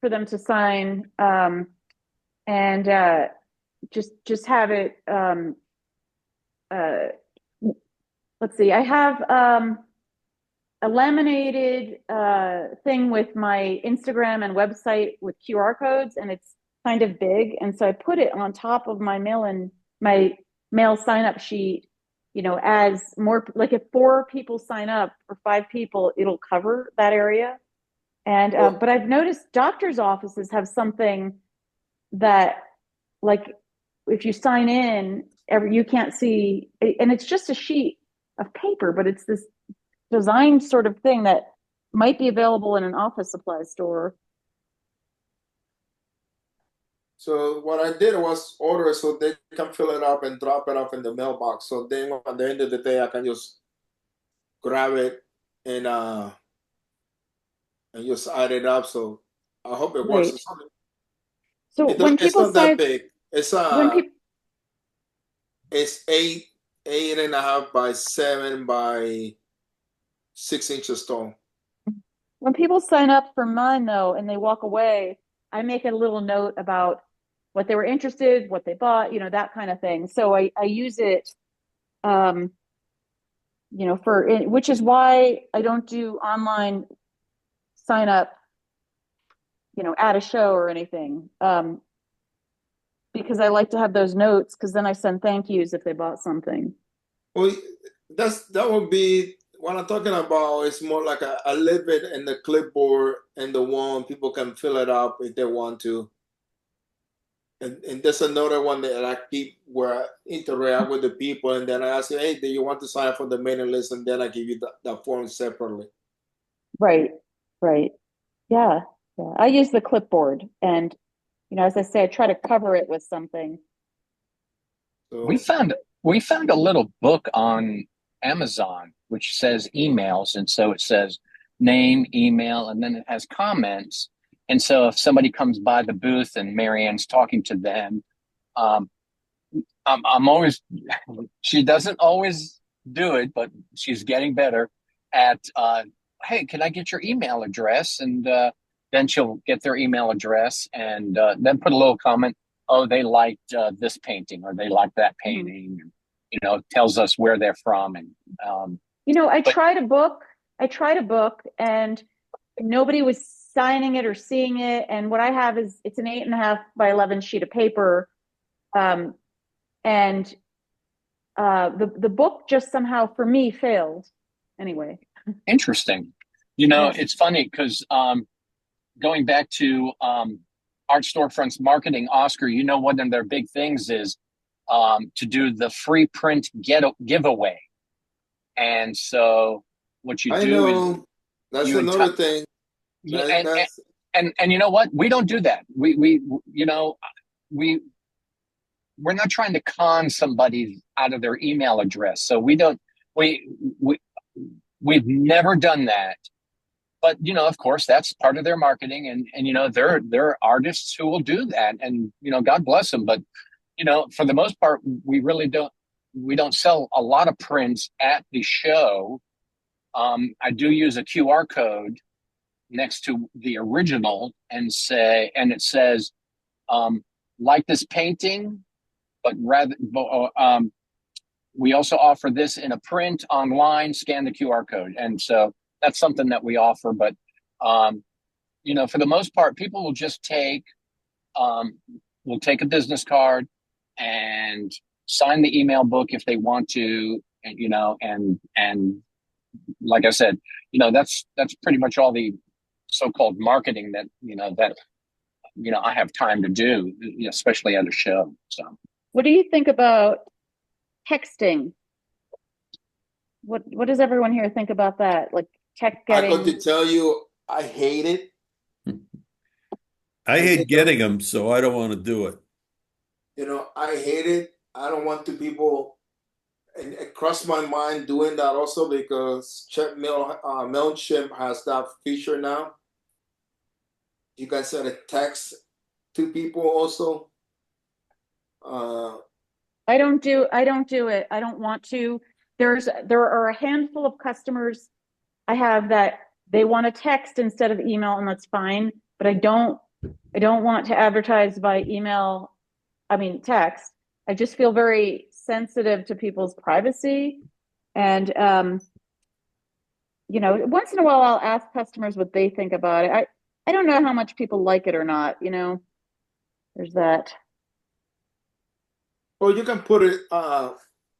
for them to sign and just have it uh let's see. I have a laminated thing with my Instagram and website with QR codes, and it's kind of big. And so I put it on top of my mail sign up sheet, as more like if 4 people sign up or 5 people, it'll cover that area. And Well, but I've noticed doctors' offices have something that, like, if you sign in, you can't see, and it's just a sheet of paper, but it's this design sort of thing that might be available in an office supply store. so what I did was order it so they can fill it up and drop it off in the mailbox. So then at the end of the day, I can just grab it and uh and just add it up. So I hope it works. Right. So when It's people not that sign, big. when people, It's eight and a half by 7 by 6 inches tall. when people sign up for mine though, and they walk away, I make a little note about what they were interested, what they bought, that kind of thing. So I use it, um, which is why I don't do online sign up, at a show or anything. Because I like to have those notes because then I send thank yous if they bought something. Well, that would be what I'm talking about. It's more like I leave it in the clipboard and the one people can fill it up if they want to. And there's another one that I keep where I interact with the people, and then I ask you, hey, do you want to sign up for the mailing list? And then I give you the form separately. Right, right. Yeah, yeah. I use the clipboard and, as I say, I try to cover it with something. We So found we found a little book on Amazon which says emails, and so it says name, email, and then it has comments. And so if somebody comes by the booth and Marianne's talking to them, um, I'm always she doesn't always do it, but she's getting better at hey, can I get your email address? And then she'll get their email address and then put a little comment. Oh, they liked this painting or they liked that Mhm. painting. Tells us where they're from. And but I tried a book and nobody was signing it or seeing it. And what I have is it's an 8.5 by 11 sheet of paper. Um, and the book just somehow for me failed anyway. interesting. Yeah. It's funny because going back to Art Storefront's marketing, Oscar, one of their big things is to do the free print giveaway. And so what you I do is know. That's you enti- another thing. yeah, That, that's and you know what? We don't do that. We you know we we're not trying to con somebody out of their email address. So we don't we we we've never done that. But of course, that's part of their marketing, and there are artists who will do that, and God bless them. But for the most part, we don't sell a lot of prints at the show. I do use a QR code next to the original and it says, like this painting, but we also offer this in a print online, scan the QR code. And so that's something that we offer. But, for the most part, people will just will take a business card and sign the email book if they want to. And like I said, that's pretty much all the so-called marketing that I have time to do, especially at a show. So What do you think about texting? What does everyone here think about that? Like tech I got to getting tell you, I hate it. I hate getting them, so I don't want to do it. I hate it. I don't want to people, and it crossed my mind doing that also because MailChimp has that feature now. You can send a text to people also. I don't do it. I don't want to. There are a handful of customers I have that they want to text instead of email, and that's fine. But I don't want to advertise by email. I mean, text. I just feel very sensitive to people's privacy. And once in a while I'll ask customers what they think about it. I don't know how much people like it or not, There's that. Or you can put it.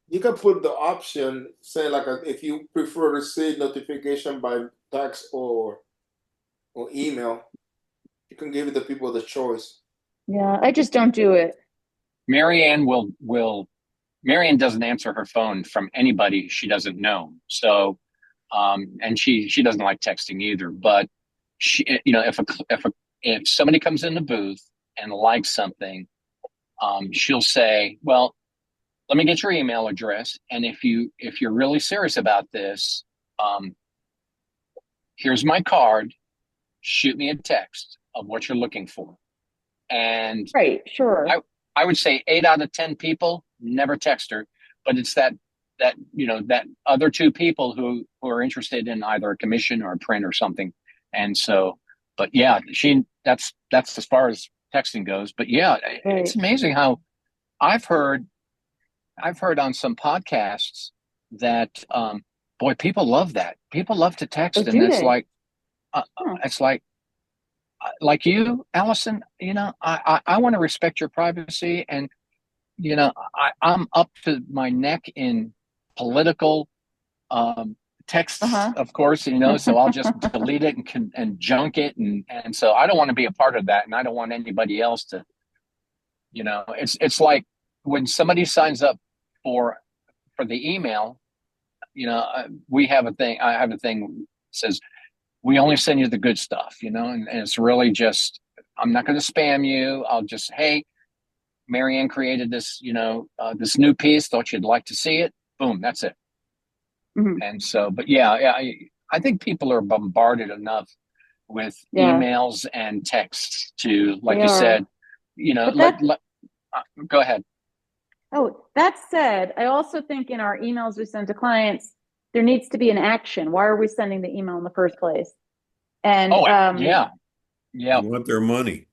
You can put the option say like if you prefer to receive notification by text or email, you can give the people the choice. Yeah, I just don't do it. Marianne Marianne doesn't answer her phone from anybody she doesn't know. So, and she doesn't like texting either. But she, if somebody comes in the booth and likes something, she'll say, "Well, let me get your email address, and if you're really serious about this, here's my card. Shoot me a text of what you're looking for." And Right, sure. I would say 8 out of 10 people never text her, but it's that other 2 people who are interested in either a commission or a print or something. And so, but yeah, that's as far as texting goes. But yeah, Right. It's amazing how I've heard on some podcasts that boy, people love that. People love to text, Oh, and do it's they? like Huh. it's like you, Allison. I want to respect your privacy, and I'm up to my neck in political texts, of course, so I'll just delete it and junk it. And so I don't want to be a part of that. And I don't want anybody else to, it's like when somebody signs up for the email, we have a thing, I have a thing that says, we only send you the good stuff, and it's really just, I'm not going to spam you. I'll just, hey, Marianne created this, this new piece. Thought you'd like to see it. Boom, that's it. Mhm. And so, but yeah, I think people are bombarded enough with emails and texts to, like They you are. said, But go ahead. Oh, that said, I also think in our emails we send to clients, there needs to be an action. Why are we sending the email in the first place? And Yeah. They want their money.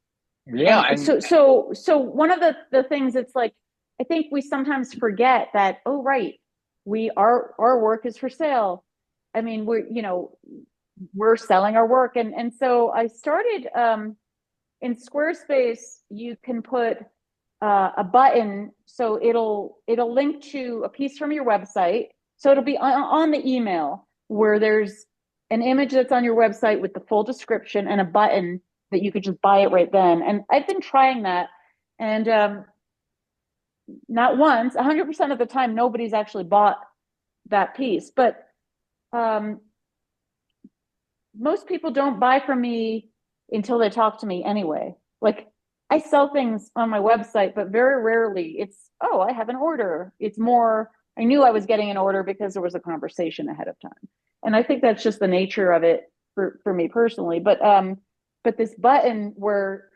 Yeah. And so one of the things, it's like, I think we sometimes forget that, oh, right, our work is for sale. I mean, we're selling our work. And so I started in Squarespace, you can put a button, so it'll link to a piece from your website. So it'll be on the email where there's an image that's on your website with the full description and a button that you could just buy it right then. And I've been trying that, and not once, 100% of the time, nobody's actually bought that piece. But most people don't buy from me until they talk to me anyway. Like I sell things on my website, but very rarely it's, oh, I have an order. It's more, I knew I was getting an order because there was a conversation ahead of time. And I think that's just the nature of it for me personally. But this button where,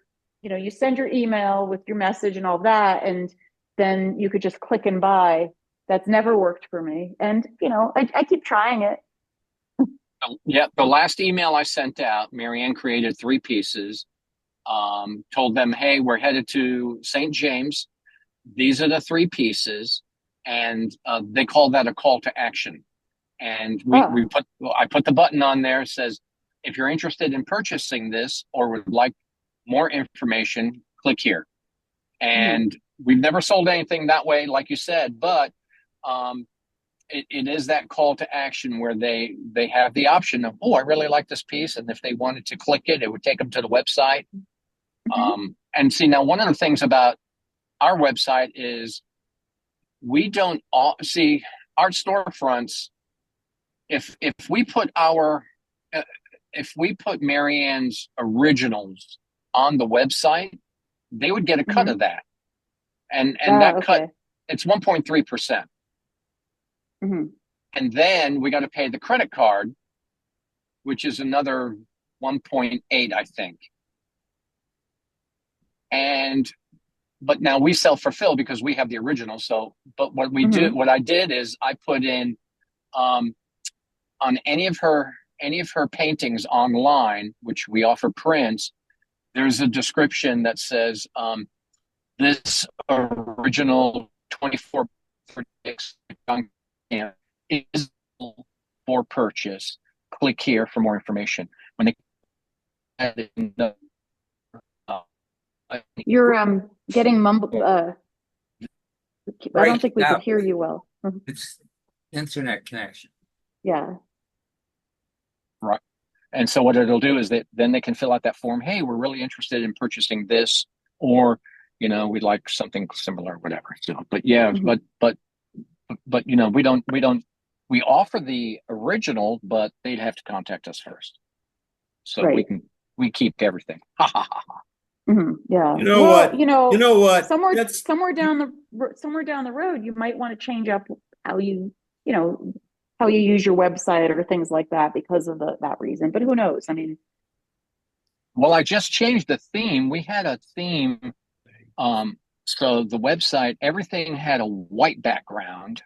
you know, you send your email with your message and all that, and then you could just click and buy. That's never worked for me. And, you know, I keep trying it. Yeah, the last email I sent out, Marianne created 3 pieces, told them, hey, we're headed to St. James. These are the 3 pieces. And they call that a call to action. And I put the button on there. It says, if you're interested in purchasing this or would like more information, click here. And we've never sold anything that way, like you said, but it is that call to action where they have the option of, oh, I really like this piece. And if they wanted to click it, it would take them to the website. And see, now one of the things about our website is we don't see art storefronts. If we put Marianne's originals on the website, they would get a cut of that. And that cut, it's 1.3%. And then we got to pay the credit card, which is another 1.8, I think. But now we self-fulfill because we have the original. So, but what I did is I put in, on any of her paintings online, which we offer prints, there's a description that says, this original 24 is for purchase. Click here for more information. When they you're getting mumbled. I don't think we could hear you well. It's internet connection. Yeah. Right. And so what it'll do is that then they can fill out that form. Hey, we're really interested in purchasing this, or, you know, we'd like something similar, whatever. So, but yeah, but you know, we offer the original, but they'd have to contact us first. So we keep everything. Yeah. You know what? You know what? Somewhere down the road, you might want to change up how you use your website or things like that because of that reason. But who knows? I mean, well, I just changed the theme. We had a theme. So the website, everything had a white background.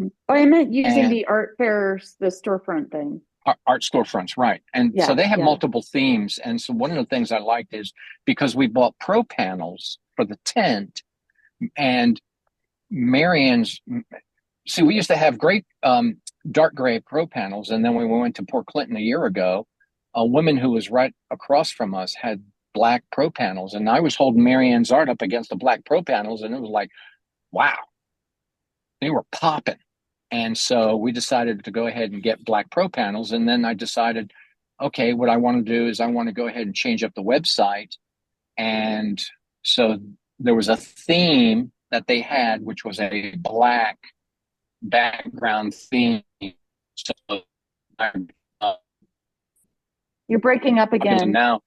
Oh, I meant using the art fairs, the storefront thing. Art storefronts, right. And so they have multiple themes. And so one of the things I liked is because we bought pro panels for the tent, and Marianne's, see, we used to have great dark gray pro panels. And then when we went to Port Clinton a year ago, a woman who was right across from us had black pro panels. And I was holding Marianne's art up against the black pro panels, and it was like, wow, they were popping. And so we decided to go ahead and get black pro panels. And then I decided, okay, what I want to do is I want to go ahead and change up the website. And so there was a theme that they had, which was a black background theme. So you're breaking up again. And now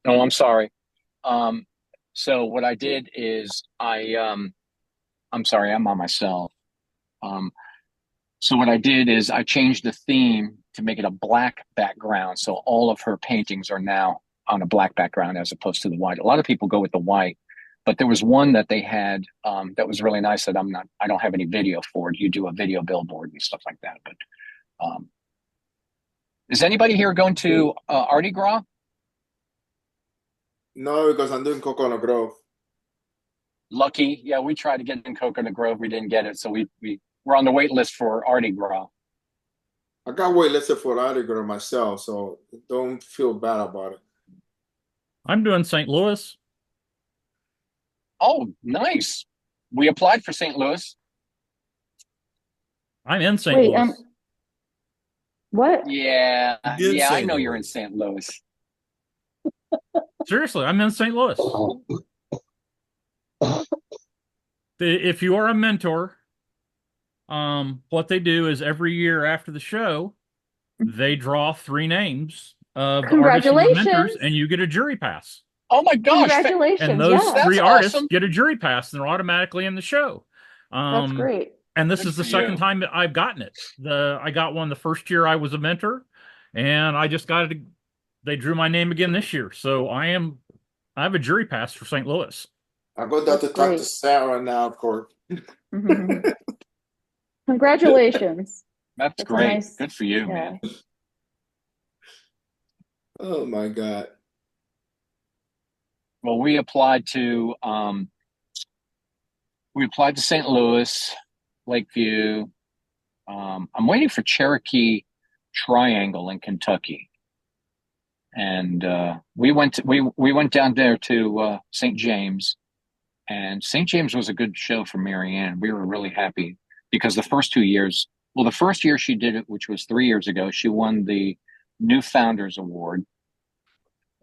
I'm sorry. So what I did is I'm sorry, I'm on myself. So what I did is I changed the theme to make it a black background. So all of her paintings are now on a black background as opposed to the white. A lot of people go with the white, but there was one that they had that was really nice that I don't have any video for it. You do a video billboard and stuff like that. But is anybody here going to Mardi Gras? No, because I'm doing Coconut Grove. Lucky. Yeah, we tried to get in Coconut Grove. We didn't get it. So we're on the wait list for Mardi Gras. I got waitlisted for Mardi Gras myself, so don't feel bad about it. I'm doing St. Louis. Oh, nice. We applied for St. Louis. I'm in St. Louis. What? Yeah, I know you're in St. Louis. Seriously, I'm in St. Louis. If you are a mentor, what they do is every year after the show, they draw 3 names of the artists and the mentors, Congratulations. and you get a jury pass. Oh my gosh. Congratulations. And those Yeah, 3 That's artists awesome. get a jury pass, and they're automatically in the show. that's great. And this Good is the for second you. time that I've gotten it. I got one the first year I was a mentor, and I just got it. They drew my name again this year, so I have a jury pass for St. Louis. I go down to That's talk great. to Sarah now, of course. Congratulations. That's That's great. nice. Good for you, Yeah. man. Oh my God. Well, we applied to St. Louis, Lakeview. I'm waiting for Cherokee Triangle in Kentucky. And we went down there to St. James, and St. James was a good show for Marianne. We were really happy because the first 2 years, well, the first year she did it, which was 3 years ago, she won the New Founders Award,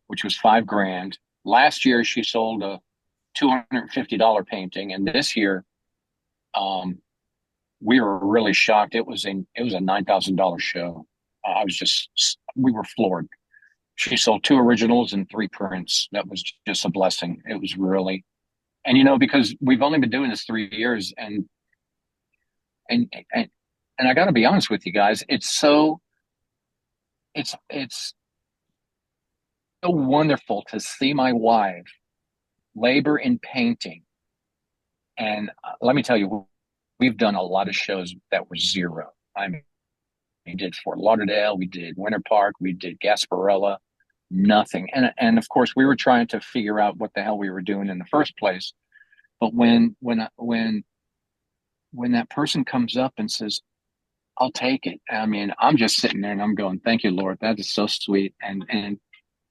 which was $5,000. Last year she sold a $250 painting, and this year, we were really shocked. It was a $9,000 show. We were floored. She sold 2 originals and 3 prints. That was just a blessing. It was really, and because we've only been doing this 3 years, and I got to be honest with you guys, it's so wonderful to see my wife labor in painting. And let me tell you, we've done a lot of shows that were zero. I mean, we did Fort Lauderdale, we did Winter Park, we did Gasparilla. Nothing. And of course we were trying to figure out what the hell we were doing in the first place. But when that person comes up and says, I'll take it, I mean, I'm just sitting there and I'm going, thank you, Lord. That is so sweet. And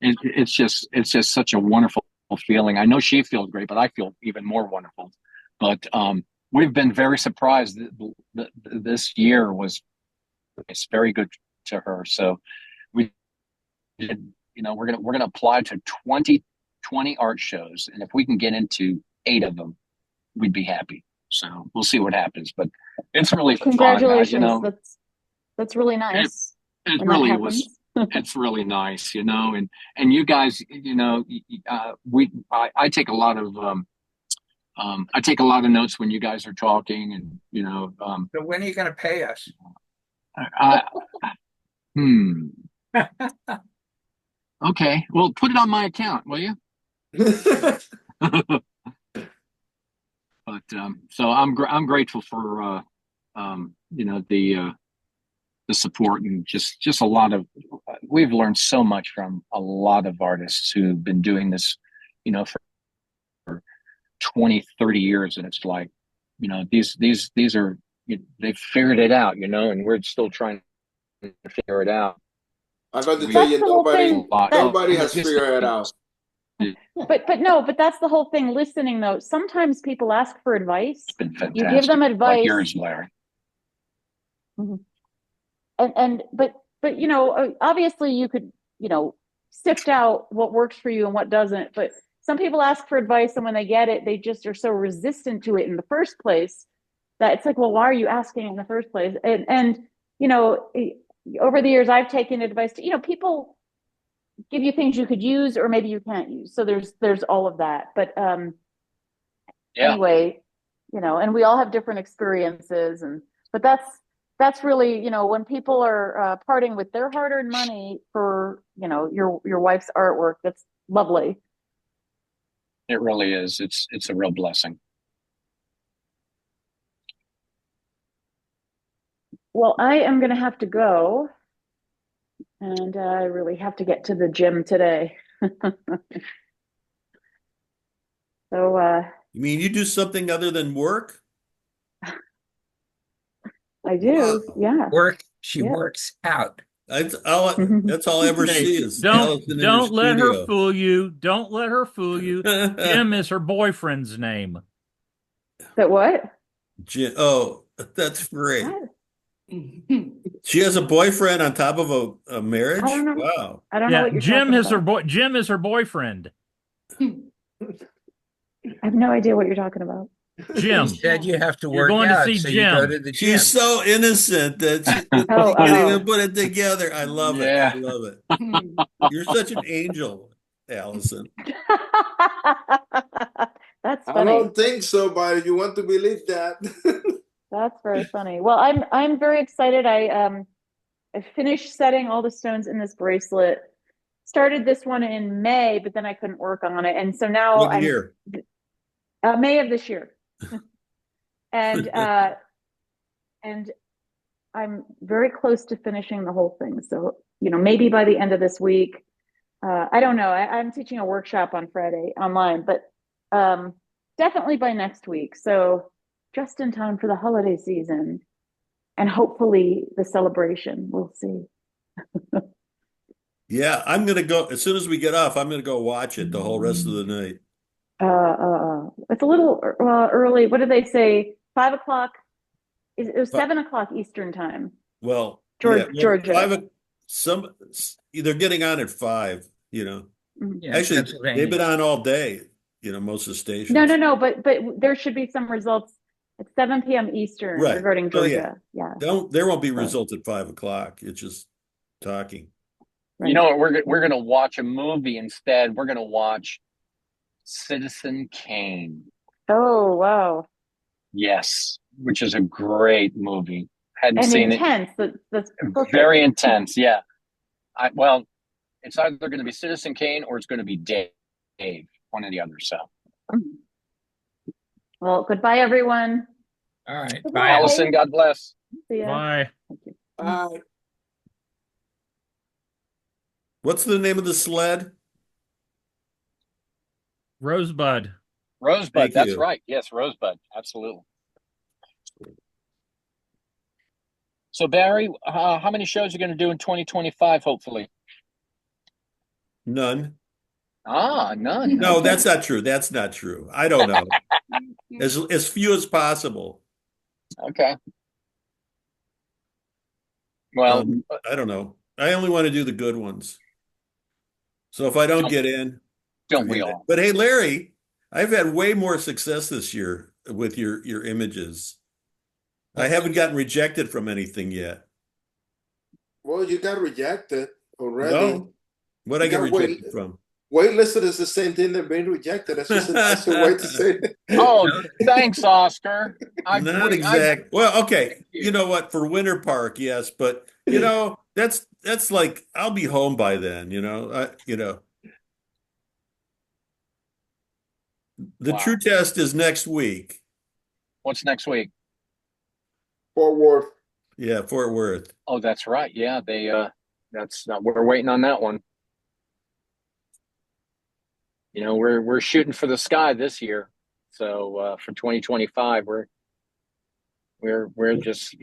it's just such a wonderful feeling. I know she feels great, but I feel even more wonderful. But we've been very surprised that this year it's very good to her. So we did, we're gonna apply to 20 art shows, and if we can get into 8 of them, we'd be happy. So we'll see what happens, but it's really Congratulations. fun. That's really nice. It really was. It's really nice, and you guys, I take a lot of notes when you guys are talking, and So when are you going to pay us? Okay, well, put it on my account, will you? But so I'm grateful for the support, and just a lot of, we've learned so much from a lot of artists who've been doing this for 20, 30 years, and it's like, these are, they've figured it out, and we're still trying to figure it out. I'm going to tell you, nobody has figured it out. But that's the whole thing. Listening, though, sometimes people ask for advice. It's been fantastic. You give them advice. Like yours, Larry. But obviously you could, sift out what works for you and what doesn't. But some people ask for advice, and when they get it, they just are so resistant to it in the first place that it's like, well, why are you asking in the first place? And over the years, I've taken advice to, people give you things you could use, or maybe you can't use. So there's all of that. But anyway, and we all have different experiences, but that's really, when people are parting with their hard-earned money for, your wife's artwork, that's lovely. It really is. It's a real blessing. Well, I am going to have to go, and I really have to get to the gym today. So, you mean you do something other than work? I do, yeah. She works out. That's all I ever see is Allison don't let her studio. fool you. Don't let her fool you. Jim is her boyfriend's name. That what? Jim, oh, that's great. What? She has a boyfriend on top of a marriage? I don't know. Wow. I don't know what you're Jim talking is about. Jim is her boyfriend. I have no idea what you're talking about. Jim. You said you have to You're work going to out, see so you go Jim. to the gym. She's so innocent that she Oh, can't oh. even put it together. I love it. Yeah. I love it. Hmm. You're such an angel, Allison. That's I funny. don't think so, but you want to believe that. That's very funny. Well, I'm very excited. I finished setting all the stones in this bracelet. Started this one in May, but then I couldn't work on it, and so now What I'm year? May of this year, and I'm very close to finishing the whole thing. So maybe by the end of this week. I don't know. I'm teaching a workshop on Friday online, but definitely by next week. So just in time for the holiday season and hopefully the celebration. We'll see. Yeah, I'm gonna go as soon as we get off. I'm gonna go watch it the whole rest of the night. It's a little early. What did they say? 5 o'clock? It was 7 o'clock Eastern time. Well, Georgia. yeah, well, they're getting on at 5. Mhm. Yeah, Actually, they've Pennsylvania. been on all day. Most of the stations. No. But there should be some results at 7 p.m. Eastern Right. regarding Oh, yeah. Georgia. There won't be results at 5 o'clock. It's just talking. Right. You know what? We're gonna watch a movie instead. We're gonna watch Citizen Kane. Oh, wow. Yes, which is a great movie. Hadn't And seen intense. That's it. perfect. Very intense. Yeah. Well, it's either going to be Citizen Kane or it's going to be Dave, one or the other. So, Well, goodbye, everyone. All right. Goodbye. Bye. Allison, God bless. See ya. Bye. Thank you. What's the name of the sled? Rosebud. Rosebud. Thank That's you. right. Yes, Rosebud. Absolutely. So, Barry, how many shows are you going to do in 2025, hopefully? None. None. No, Okay. that's not true. That's not true. I don't know. As few as possible. Okay. Well, I don't know. I only want to do the good ones. So if I don't get in, don't we forget it. all? But hey, Larry, I've had way more success this year with your images. I haven't gotten rejected from anything yet. Well, you got rejected already. No. What I You get got rejected from? Waitlisted is the same thing that being rejected. That's just a nicer way to say it. Oh, thanks, Oscar. Not exact. Well, okay. You know what? For Winter Park, yes, but that's like I'll be home by then. The Wow. true test is next week. What's next week? Fort Worth. Yeah, Fort Worth. Oh, that's right. Yeah, we're waiting on that one. We're shooting for the sky this year. So for 2025, we're just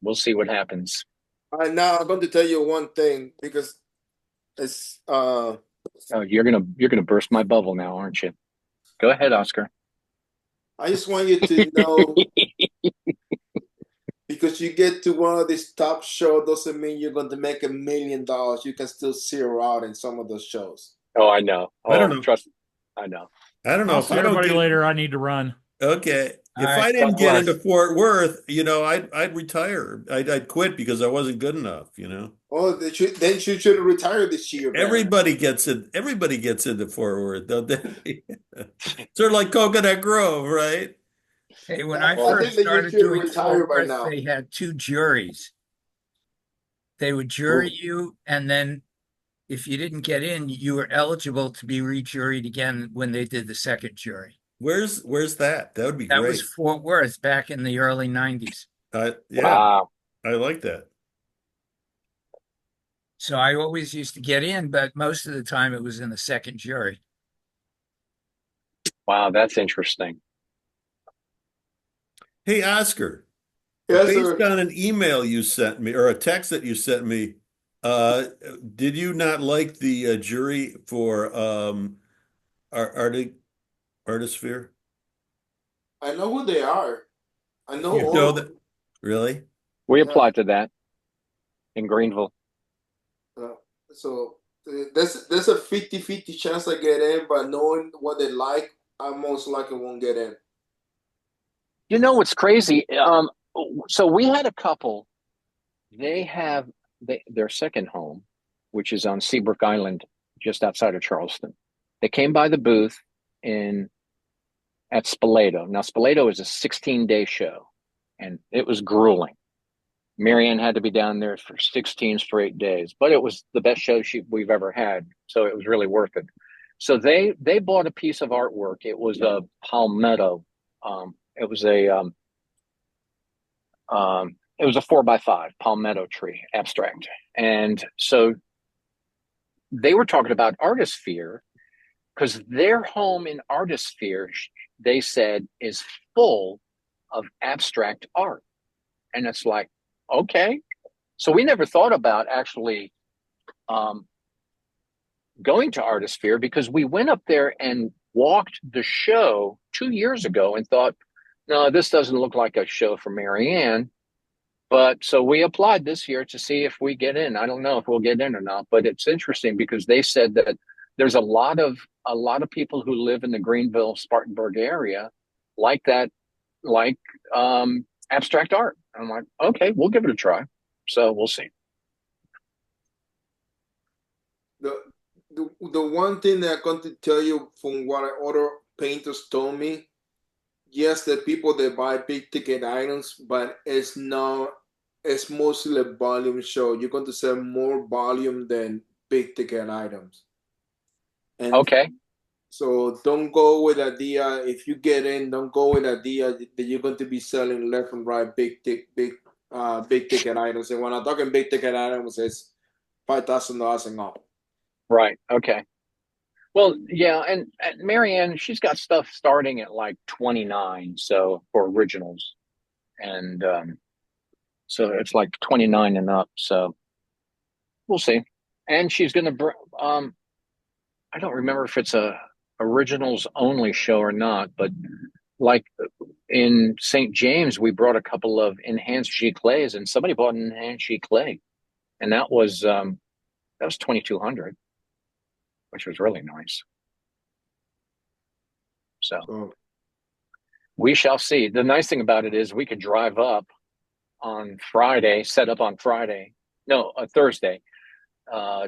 we'll see what happens. Now I'm going to tell you one thing because it's Oh, you're gonna burst my bubble now, aren't you? Go ahead, Oscar. I just want you to know because you get to one of these top shows doesn't mean you're going to make $1 million. You can still zero out in some of those shows. Oh, I know. I don't know. Trust me. I know. I don't know I'll if see I don't everybody get later. I need to run. Okay. All If right, I didn't God get bless. into Fort Worth, I'd retire. I'd quit because I wasn't good enough. Oh, then you should retire this year. Man. Everybody gets into Fort Worth, don't they? Sort of like Coconut Grove, right? Hey, when I I think first that you started should doing retire Fort by Worth, now. they had 2 juries. They would jury you, and then if you didn't get in, you were eligible to be rejuried again when they did the second jury. Where's that? That would be That great. was Fort Worth back in the early 90s. Yeah, Wow. I like that. So I always used to get in, but most of the time it was in the second jury. Wow, that's interesting. Hey, Oscar, Yes, based sir. on an email you sent me or a text that you sent me, did you not like the jury for Artisphere? I know who they are. I know You all know of that? them. Really? We Yeah. applied to that in Greenville. So there's a 50-50 chance I get in, but knowing what they like, I most likely won't get in. You know what's crazy? So we had a couple. They have their second home, which is on Seabrook Island, just outside of Charleston. They came by the booth in at Spoleto. Now, Spoleto is a 16-day show, and it was grueling. Marianne had to be down there for 16 straight days, but it was the best show we've ever had, so it was really worth it. So they bought a piece of artwork. It was a palmetto. It was a 4x5 palmetto tree abstract, and so they were talking about Artisphere because their home in Artisphere, they said, is full of abstract art, and it's like, okay. So we never thought about actually going to Artisphere because we went up there and walked the show 2 years ago and thought, no, this doesn't look like a show for Marianne. But so we applied this year to see if we get in. I don't know if we'll get in or not, but it's interesting because they said that there's a lot of people who live in the Greenville, Spartanburg area like that, like abstract art. I'm like, okay, we'll give it a try. So we'll see. The one thing that I'm going to tell you from what other painters told me, yes, the people that buy big ticket items, but it's mostly a volume show. You're going to sell more volume than big ticket items. And okay. So don't go with the idea, if you get in, don't go with the idea that you're going to be selling left and right big ticket items. And when I'm talking big ticket items, it's $5,000 and up. Right. Okay. Well, yeah, and Marianne, she's got stuff starting at like 29, so for originals, and so it's like 29 and up. So we'll see. And she's gonna, I don't remember if it's a originals only show or not, but like in St. James, we brought a couple of enhanced giclées, and somebody bought an enhanced giclée, and that was 2,200, which was really nice. So we shall see. The nice thing about it is we could drive up on Friday, set up on Friday. No, Thursday.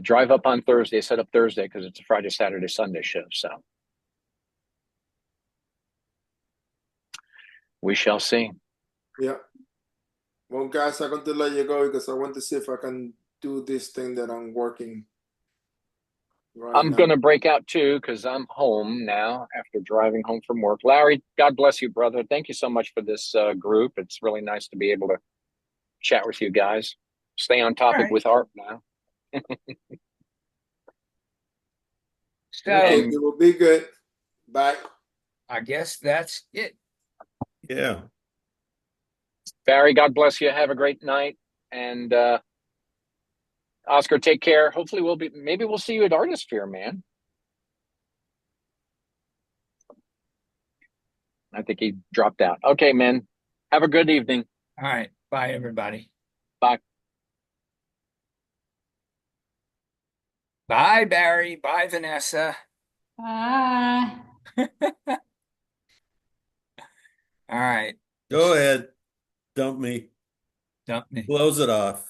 Drive up on Thursday, set up Thursday because it's a Friday, Saturday, Sunday show. So we shall see. Yeah. Well, guys, I'm going to let you go because I want to see if I can do this thing that I'm working right I'm now. going to break out too because I'm home now after driving home from work. Larry, God bless you, brother. Thank you so much for this group. It's really nice to be able to chat with you guys. Stay on topic with art now. So Okay, it will be good. Bye. I guess that's it. Yeah. Barry, God bless you. Have a great night. And Oscar, take care. Hopefully maybe we'll see you at Artisphere, man. I think he dropped out. Okay, man. Have a good evening. All right. Bye, everybody. Bye. Bye, Barry. Bye, Vanessa. Bye. All right. Go ahead. Dump me. Dump me. Close it off.